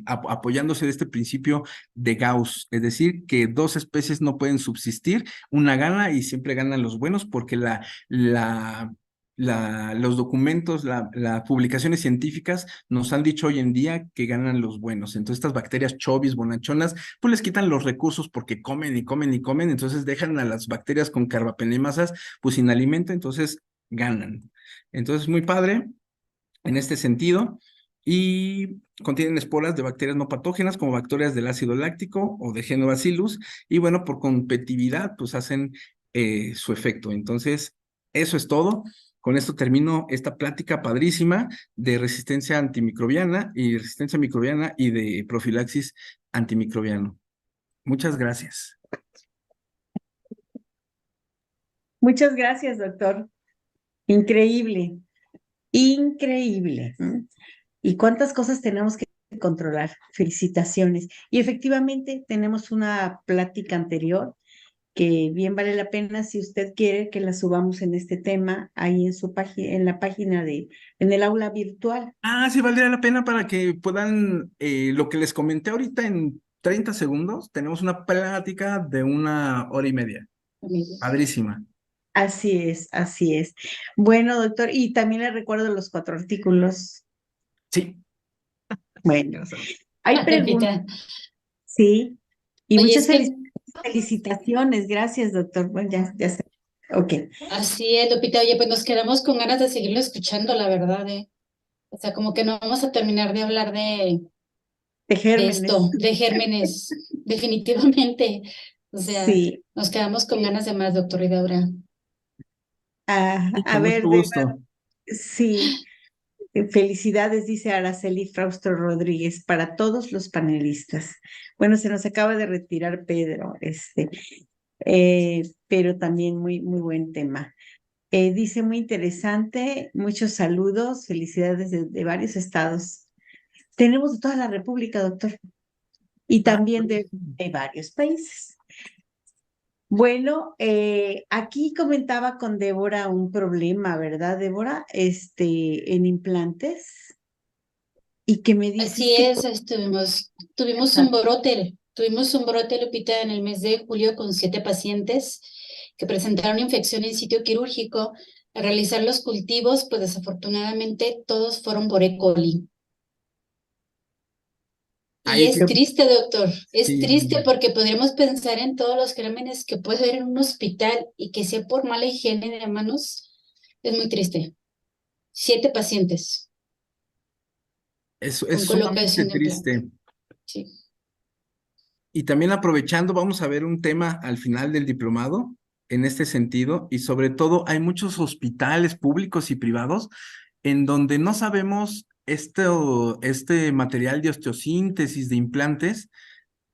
apoyándose de este principio de Gauss, es decir, que dos especies no pueden subsistir, una gana y siempre ganan los buenos, porque los documentos, las publicaciones científicas nos han dicho hoy en día que ganan los buenos. Entonces estas bacterias chovis, bonachonas, pues les quitan los recursos porque comen y comen y comen, entonces dejan a las bacterias con carbapenemasas pues sin alimento, entonces ganan. Entonces muy padre en este sentido. Y contienen esporas de bacterias no patógenas como bacterias del ácido láctico o de Genobacillus, y bueno, por competitividad pues hacen su efecto. Entonces eso es todo. Con esto termino esta plática padrísima de resistencia antimicrobiana y de profilaxis antimicrobiano. Muchas gracias.
Muchas gracias, doctor. Increíble, increíble. ¿Y cuántas cosas tenemos que controlar? Felicitaciones. Y efectivamente tenemos una plática anterior que bien vale la pena si usted quiere que la subamos en este tema ahí en su página, en la página en el aula virtual.
Ah, sí, valdría la pena para que puedan, lo que les comenté ahorita en 30 segundos, tenemos una plática de 1 hora y media.
Amigos.
Padrísima.
Así es, así es. Bueno, doctor, y también le recuerdo los 4 artículos.
Sí.
Bueno, hay preguntas,
Lupita.
sí, y
Oye,
muchas
es que
felicitaciones. Gracias, doctor. Bueno, ya sé. Ok,
así es, Lupita. Oye, pues nos quedamos con ganas de seguirlo escuchando, la verdad, ¿eh? O sea, como que no vamos a terminar de hablar
de
de
gérmenes.
esto, de gérmenes, definitivamente. O sea,
Sí,
nos quedamos con ganas de más, doctor Ridaura.
Sí,
a
con mucho
ver,
gusto.
sí. Felicidades, dice Araceli Frausto Rodríguez, para todos los panelistas. Bueno, se nos acaba de retirar Pedro, pero también muy, muy buen tema. Dice muy interesante, muchos saludos, felicidades de varios estados. Tenemos de toda la República, doctor, y
Ah,
también de varios países. Bueno, aquí comentaba con Débora un problema, ¿verdad, Débora? En implantes. Y que me dices
Así
que
es, tuvimos un brote, Lupita, en el mes de julio con 7 pacientes que presentaron infección en sitio quirúrgico. Al realizar los cultivos, pues desafortunadamente todos fueron por E. coli. Y
ahí
es
que
triste, doctor, es
sí,
triste porque podríamos pensar en todos los crímenes que puede haber en un hospital y que sea por mala higiene de manos. Es muy triste. 7 pacientes
es
con
sumamente
colocación de implante.
triste.
Sí.
Y también aprovechando, vamos a ver un tema al final del diplomado en este sentido, y sobre todo hay muchos hospitales públicos y privados en donde no sabemos este material de osteosíntesis de implantes.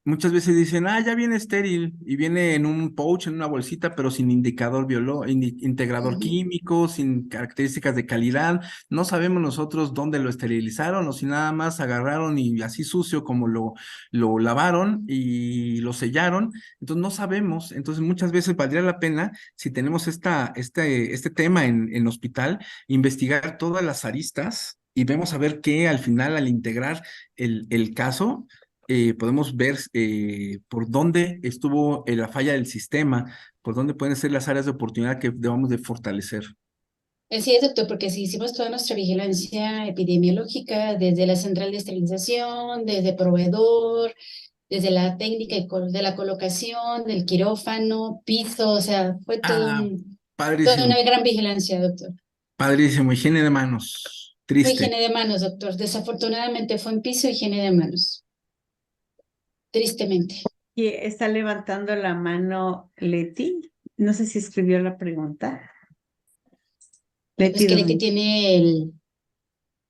Muchas veces dicen, ah, ya viene estéril y viene en un pouch, en una bolsita, pero sin indicador integrador
Ujú.
químico, sin características de calidad. No sabemos nosotros dónde lo esterilizaron o si nada más agarraron y así sucio como lo lavaron y lo sellaron. Entonces no sabemos. Entonces muchas veces valdría la pena, si tenemos este tema en hospital, investigar todas las aristas y vemos a ver qué al final, al integrar el caso, podemos ver por dónde estuvo la falla del sistema, por dónde pueden ser las áreas de oportunidad que debamos de fortalecer.
Así es, doctor, porque si hicimos toda nuestra vigilancia epidemiológica, desde la central de esterilización, desde proveedor, desde la técnica de la colocación, del quirófano, piso, o sea, fue
Ah,
toda
padrísimo,
una gran vigilancia, doctor.
padrísimo, higiene de manos,
Fue
triste.
higiene de manos, doctor. Desafortunadamente fue en piso higiene de manos, tristemente.
y está levantando la mano Leti. No sé si escribió la pregunta.
Pues
Leti
que Leti
Domínguez.
tiene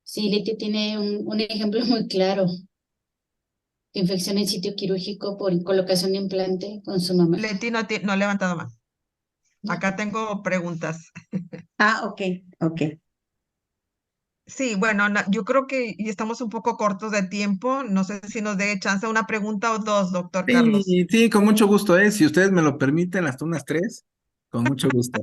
sí, Leti tiene un ejemplo muy claro. Infección en sitio quirúrgico por colocación de implante con su mamá.
Leti no ha levantado más. Acá tengo preguntas.
Ah, ok, ok.
Sí, bueno, yo creo que ya estamos un poco cortos de tiempo. No sé si nos dé chance una pregunta o dos, doctor Carlos.
Sí, sí, con mucho gusto, ¿eh? Si ustedes me lo permiten, hasta unas 3, con mucho gusto.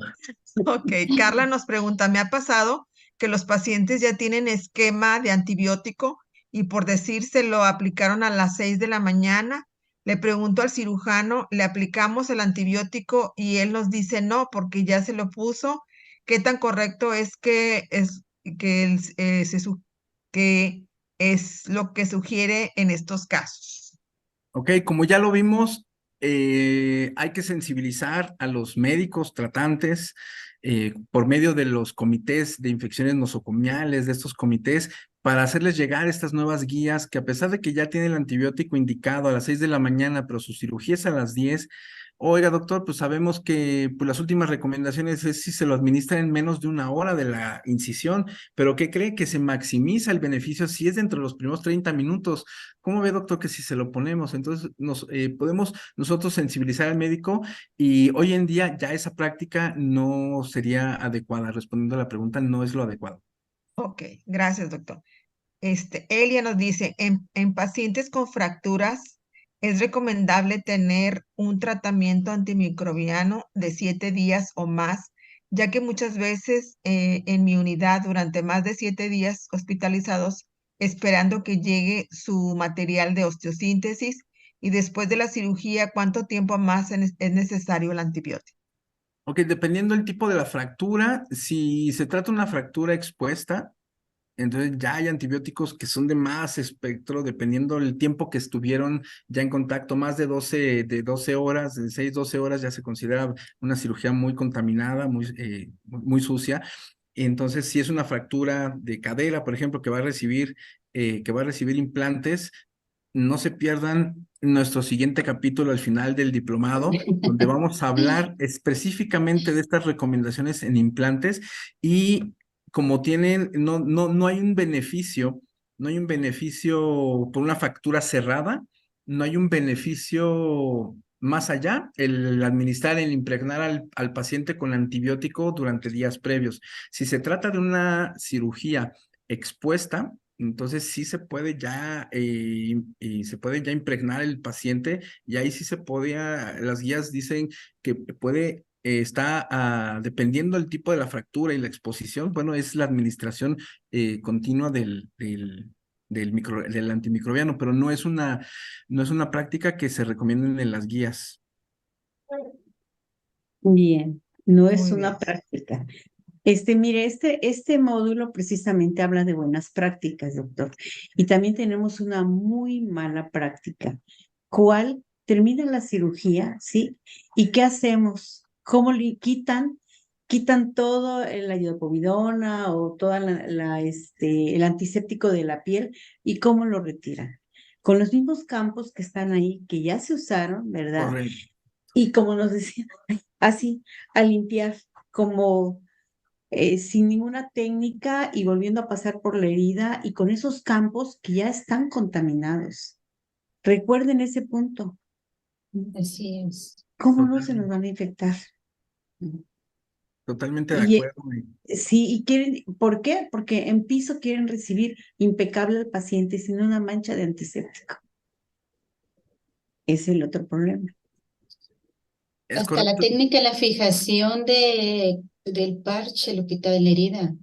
Ok, Carla nos pregunta, me ha pasado que los pacientes ya tienen esquema de antibiótico y por decirse lo aplicaron a las 6 de la mañana. Le pregunto al cirujano, ¿le aplicamos el antibiótico? Y él nos dice no, porque ya se lo puso. ¿Qué tan correcto es que es lo que sugiere en estos casos?
Ok, como ya lo vimos, hay que sensibilizar a los médicos tratantes por medio de los comités de infecciones nosocomiales, de estos comités, para hacerles llegar estas nuevas guías que, a pesar de que ya tiene el antibiótico indicado a las 6 de la mañana, pero su cirugía es a las 10. Oiga, doctor, pues sabemos que pues, las últimas recomendaciones es si se lo administra en menos de 1 hora de la incisión, pero ¿qué cree? Que se maximiza el beneficio si es dentro de los primeros 30 minutos. ¿Cómo ve, doctor, que si se lo ponemos? Entonces, podemos nosotros sensibilizar al médico, y hoy en día ya esa práctica no sería adecuada. Respondiendo a la pregunta, no es lo adecuado.
Ok, gracias, doctor. Elia nos dice, en pacientes con fracturas, es recomendable tener un tratamiento antimicrobiano de 7 días o más, ya que muchas veces en mi unidad durante más de 7 días hospitalizados esperando que llegue su material de osteosíntesis y después de la cirugía, ¿cuánto tiempo más es necesario el antibiótico?
Ok, dependiendo del tipo de la fractura, si se trata de una fractura expuesta, entonces ya hay antibióticos que son de más espectro, dependiendo del tiempo que estuvieron ya en contacto, más de 12 horas, de 6, 12 horas ya se considera una cirugía muy contaminada, muy sucia. Entonces, si es una fractura de cadera, por ejemplo, que va a recibir implantes, no se pierdan nuestro siguiente capítulo al final del diplomado, donde vamos a hablar específicamente de estas recomendaciones en implantes y como tienen, no hay un beneficio, no hay un beneficio por una fractura cerrada, no hay un beneficio más allá, el administrar, el impregnar al paciente con antibiótico durante días previos. Si se trata de una cirugía expuesta, entonces sí se puede ya, y se puede ya impregnar el paciente y ahí sí se podía, las guías dicen que puede, dependiendo del tipo de la fractura y la exposición, bueno, es la administración continua del antimicrobiano, pero no es una práctica que se recomienden en las guías.
Bien, no es
Muy bien.
una práctica. Mire, este módulo precisamente habla de buenas prácticas, doctor. Y también tenemos una muy mala práctica. ¿Cuál? Termina la cirugía, ¿sí? ¿Y qué hacemos? ¿Cómo le quitan todo la iodopovidona o toda el antiséptico de la piel y cómo lo retiran? Con los mismos campos que están ahí, que ya se usaron, ¿verdad?
Correcto.
Y como nos decían, así, a limpiar, como sin ninguna técnica y volviendo a pasar por la herida y con esos campos que ya están contaminados. Recuerden ese punto.
Así es.
¿Cómo no se nos van a infectar?
Totalmente de
Y
acuerdo.
sí, y quieren, ¿por qué? Porque en piso quieren recibir impecable al paciente sin una mancha de antiséptico. Es el otro problema.
Es
Hasta la
correcto.
técnica de la fijación del parche, Lupita, de la herida.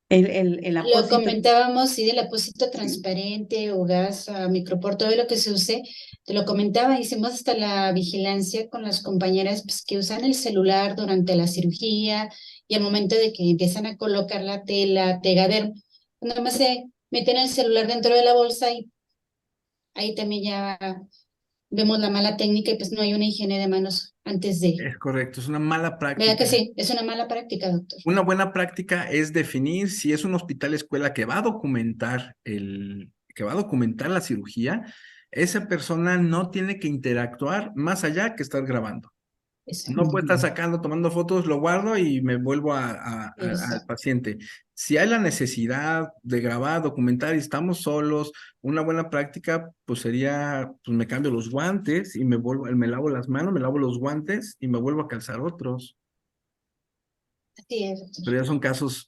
El
Lo
apósito.
comentábamos, sí, del apósito transparente o gasa, micropor, todo lo que se use. Te lo comentaba, hicimos hasta la vigilancia con las compañeras pues, que usan el celular durante la cirugía y al momento de que empiezan a colocar la tela, Tegaderm, nada más se meten el celular dentro de la bolsa y ahí también ya vemos la mala técnica y pues no hay una higiene de manos antes de.
Es correcto, es una mala
¿Verdad que
práctica.
sí? Es una mala práctica, doctor.
Una buena práctica es definir si es un hospital escuela que va a documentar la cirugía, esa persona no tiene que interactuar más allá que estar grabando.
Eso,
No puede estar sacando, tomando fotos, lo guardo y me vuelvo
eso.
al paciente. Si hay la necesidad de grabar, documentar y estamos solos, una buena práctica pues sería, pues me cambio los guantes y me lavo las manos, me lavo los guantes y me vuelvo a calzar otros.
Así es, doctor.
Pero ya son casos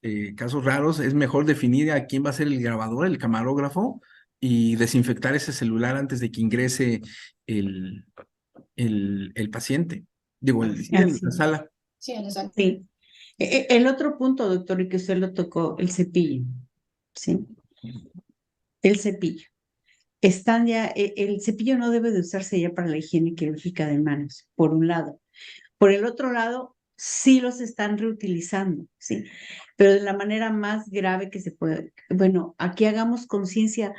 raros. Es mejor definir a quién va a ser el grabador, el camarógrafo, y desinfectar ese celular antes de que ingrese el, el paciente. Digo, sí, en la
Así.
sala.
Sí, en esa.
Sí. El otro punto, doctor, y que usted lo tocó, el cepillo. ¿Sí? El cepillo. Están ya, el cepillo no debe de usarse ya para la higiene quirúrgica de manos, por un lado. Por el otro lado, sí los están reutilizando, ¿sí? Pero de la manera más grave que se puede. Bueno, aquí hagamos conciencia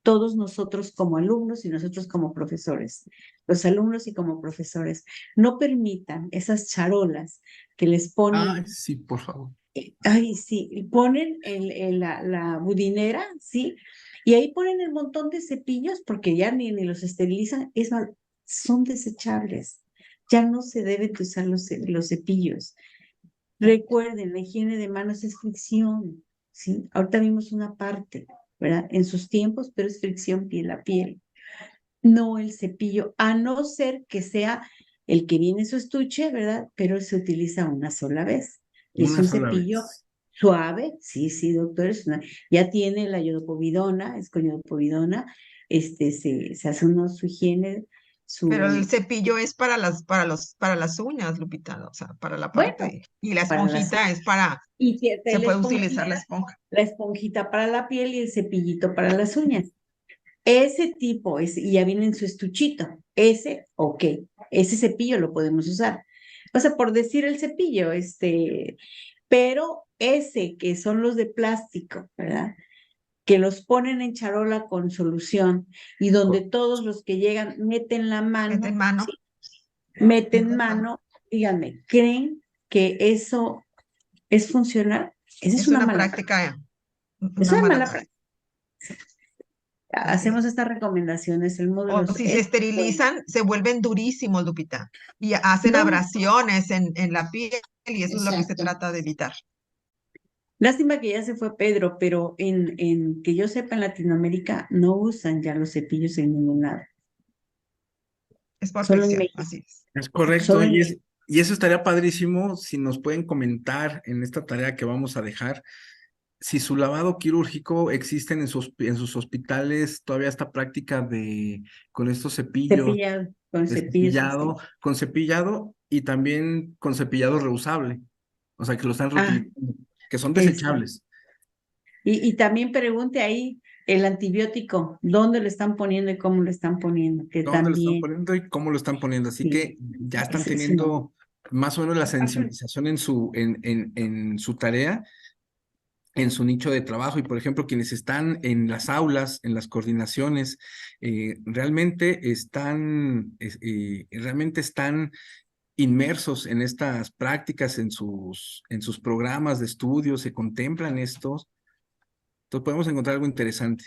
todos nosotros como alumnos y nosotros como profesores, los alumnos y como profesores. No permitan esas charolas que les
Ay,
ponen,
sí, por favor.
ay, sí, ponen la budinera, ¿sí? Y ahí ponen el montón de cepillos porque ya ni los esterilizan, es más, son desechables. Ya no se deben de usar los cepillos. Recuerden, la higiene de manos es fricción, ¿sí? Ahorita vimos una parte, ¿verdad? En sus tiempos, pero es fricción piel a piel. No el cepillo, a no ser que sea el que viene en su estuche, ¿verdad? Pero se utiliza una sola vez. Y es
Una
un
sola
cepillo
vez.
suave, sí, sí, doctor, ya tiene la iodopovidona, es con iodopovidona, se hace uno su higiene,
Pero el
su,
cepillo es para las uñas, Lupita, o sea, para la
bueno,
parte. Y la
para las,
esponjita es para,
y que
se
la
puede utilizar la esponja.
esponjita para la piel y el cepillito para las uñas. Ese tipo, y ya viene en su estuchito. Ok, ese cepillo lo podemos usar. O sea, por decir el cepillo, pero ese que son los de plástico, ¿verdad? Que los ponen en charola con solución y donde todos los que llegan meten la
Es de
mano,
mano.
meten mano, díganme, ¿creen que eso es funcional? Esa es
Es
una
una
mala
práctica,
Es
una
una
mala
mala
práctica.
práctica.
Así
Hacemos
es.
estas recomendaciones, el
O
módulo
si se
es bueno.
esterilizan, se vuelven durísimos, Lupita, y hacen
No,
abrasiones en la piel y eso es lo que se
Exacto.
trata de evitar.
lástima que ya se fue Pedro, pero en que yo sepa en Latinoamérica no usan ya los cepillos en ningún lado.
Es
Solo en
protección,
México.
así es.
Es correcto,
Solo en México.
y eso estaría padrísimo si nos pueden comentar en esta tarea que vamos a dejar, si su lavado quirúrgico existen en sus hospitales, todavía esta práctica de con estos cepillos,
Cepillado, con
de
cepillos así.
con cepillado y también con cepillado reusable, o sea que lo están
Ah,
reutilizando, que son
eso.
desechables.
Y también pregunte ahí el antibiótico, ¿dónde lo están poniendo y cómo lo están poniendo? Que
¿Dónde lo están
también,
poniendo y cómo lo están poniendo? Así
sí,
que ya están
es una.
teniendo más o menos la
Aparte,
sensibilización en su tarea, en su nicho de trabajo. Y por ejemplo, quienes están en las aulas, en las coordinaciones, realmente están inmersos en estas prácticas, en sus programas de estudio, se contemplan estos. Entonces podemos encontrar algo interesante.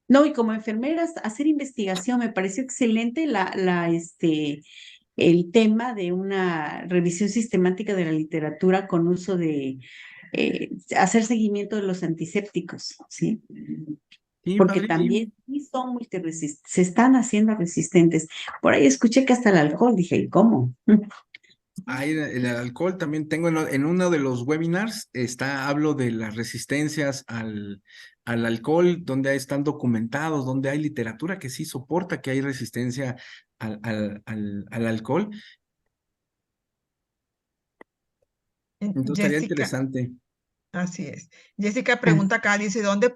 no, y como enfermeras, hacer investigación, me pareció excelente el tema de una revisión sistemática de la literatura con uso de hacer seguimiento de los antisépticos, ¿sí?
Sí,
Porque
padrísimo.
también sí son se están haciendo resistentes. Por ahí escuché que hasta el alcohol, dije, ¿y cómo?
Hay el alcohol también tengo en uno de los webinars, hablo de las resistencias al alcohol, donde están documentados, donde hay literatura que sí soporta que hay resistencia al alcohol. Entonces estaría
Jessica,
interesante.
así es. Jessica
Ah,
pregunta acá, dice, ¿dónde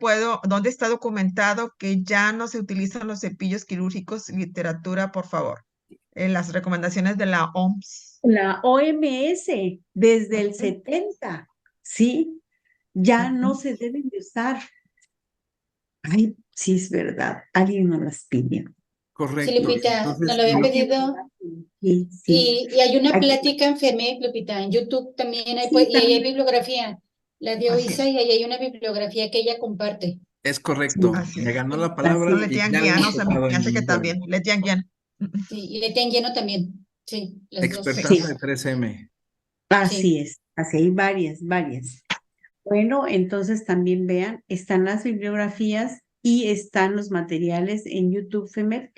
está documentado que ya no se utilizan los cepillos quirúrgicos? Literatura, por favor. En las recomendaciones de la OMS.
la OMS, desde el
Ujú,
70, ¿sí? Ya no
ujú.
se deben de usar. Ay, sí es verdad, alguien nos las pidió.
Sí,
Correcto.
Lupita, nos
Entonces,
lo habían
Hay que
pedido.
mandarlo. Sí, sí.
Y hay una
Hay que-
plática en FEMEC, Lupita, en YouTube también hay,
Sí,
y ahí hay
también.
bibliografía. La dio
Así
Isa
es,
y ahí hay una bibliografía que ella comparte.
es
Sí,
correcto.
así
Me
es.
ganó la
así
palabra
O
es.
y
Letian
ya la hemos
Guiano, se me
tocado
hace que
en web.
también. Letian Guiano.
Sí, y de Tian Lleno también. Sí, las dos.
Sí.
Expertaza
Sí,
de 3M.
Sí,
así es. Así hay varias, varias. Bueno, entonces también vean, están las bibliografías y están los materiales en YouTube FEMER.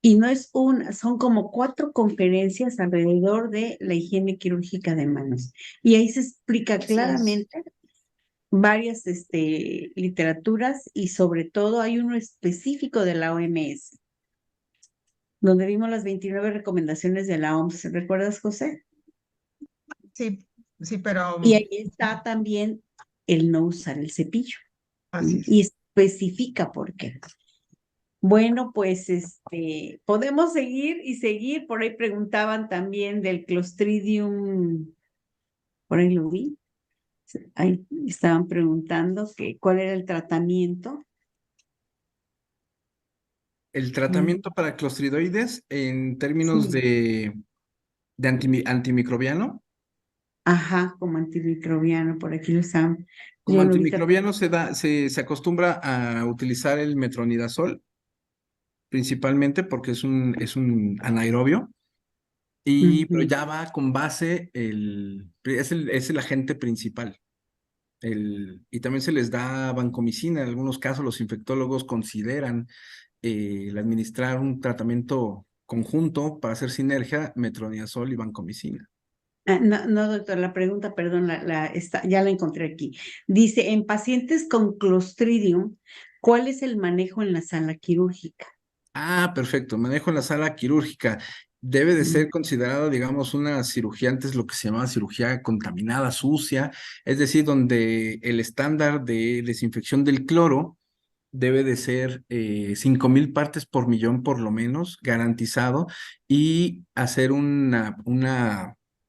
Y no es una, son como 4 conferencias alrededor de la higiene quirúrgica de manos. Y ahí se explica
así es.
claramente varias literaturas y sobre todo hay uno específico de la OMS, donde vimos las 29 recomendaciones de la OMS. ¿Recuerdas, José?
Sí, sí, pero
Y ahí está también el no usar el cepillo
así es.
y especifica por qué. Bueno, pues podemos seguir y seguir. Por ahí preguntaban también del Clostridium, por ahí lo vi. Ahí estaban preguntando que cuál era el tratamiento.
El
Mm,
tratamiento para clostridoides en términos
sí,
de antimicrobiano.
ajá, como antimicrobiano, por aquí lo estaban.
Como
Yo lo vi también.
antimicrobiano se acostumbra a utilizar el metronidazol, principalmente porque es un anaerobio, pero
Ujú.
ya va con base, es el agente principal. Y también se les da vancomicina. En algunos casos los infectólogos consideran el administrar un tratamiento conjunto para hacer sinergia, metronidazol y vancomicina.
No, no, doctor, la pregunta, perdón, ya la encontré aquí. Dice, en pacientes con Clostridium, ¿Cuál es el manejo en la sala quirúrgica?
Ah, perfecto. Manejo en la sala quirúrgica. Debe de ser considerada, digamos, una cirugía antes lo que se llamaba cirugía contaminada, sucia, es decir, donde el estándar de desinfección del cloro debe de ser 5,000 partes por millón por lo menos, garantizado, y hacer una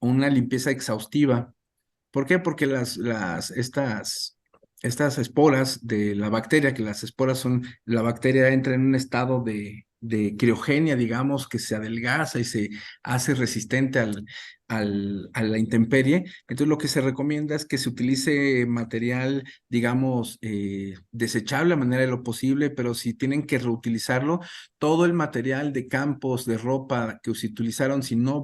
limpieza exhaustiva. ¿Por qué? Porque estas esporas de la bacteria, que las esporas son, la bacteria entra en un estado de criogenia, digamos, que se adelgaza y se hace resistente a la intemperie. Entonces, lo que se recomienda es que se utilice material, digamos, desechable a manera de lo posible, pero si tienen que reutilizarlo, todo el material de campos, de ropa que se utilizaron, si no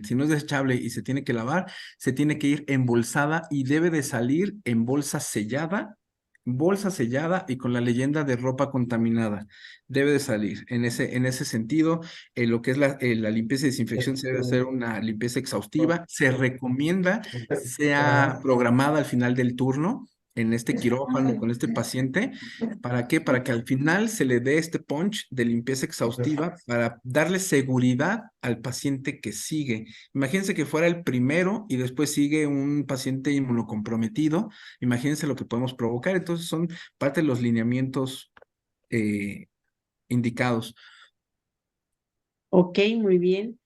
si no es desechable y se tiene que lavar, se tiene que ir embolsada y debe de salir en bolsa sellada y con la leyenda de ropa contaminada. Debe de salir. En ese sentido, lo que es la limpieza y desinfección se debe hacer una limpieza exhaustiva. Se recomienda sea programada al final del turno en este quirófano con este paciente. ¿Para qué? Para que al final se le dé este punch de limpieza exhaustiva para darle seguridad al paciente que sigue. Imagínense que fuera el primero y después sigue un paciente inmunocomprometido. Imagínense lo que podemos provocar. Entonces son parte de los lineamientos indicados.
Ok, muy bien.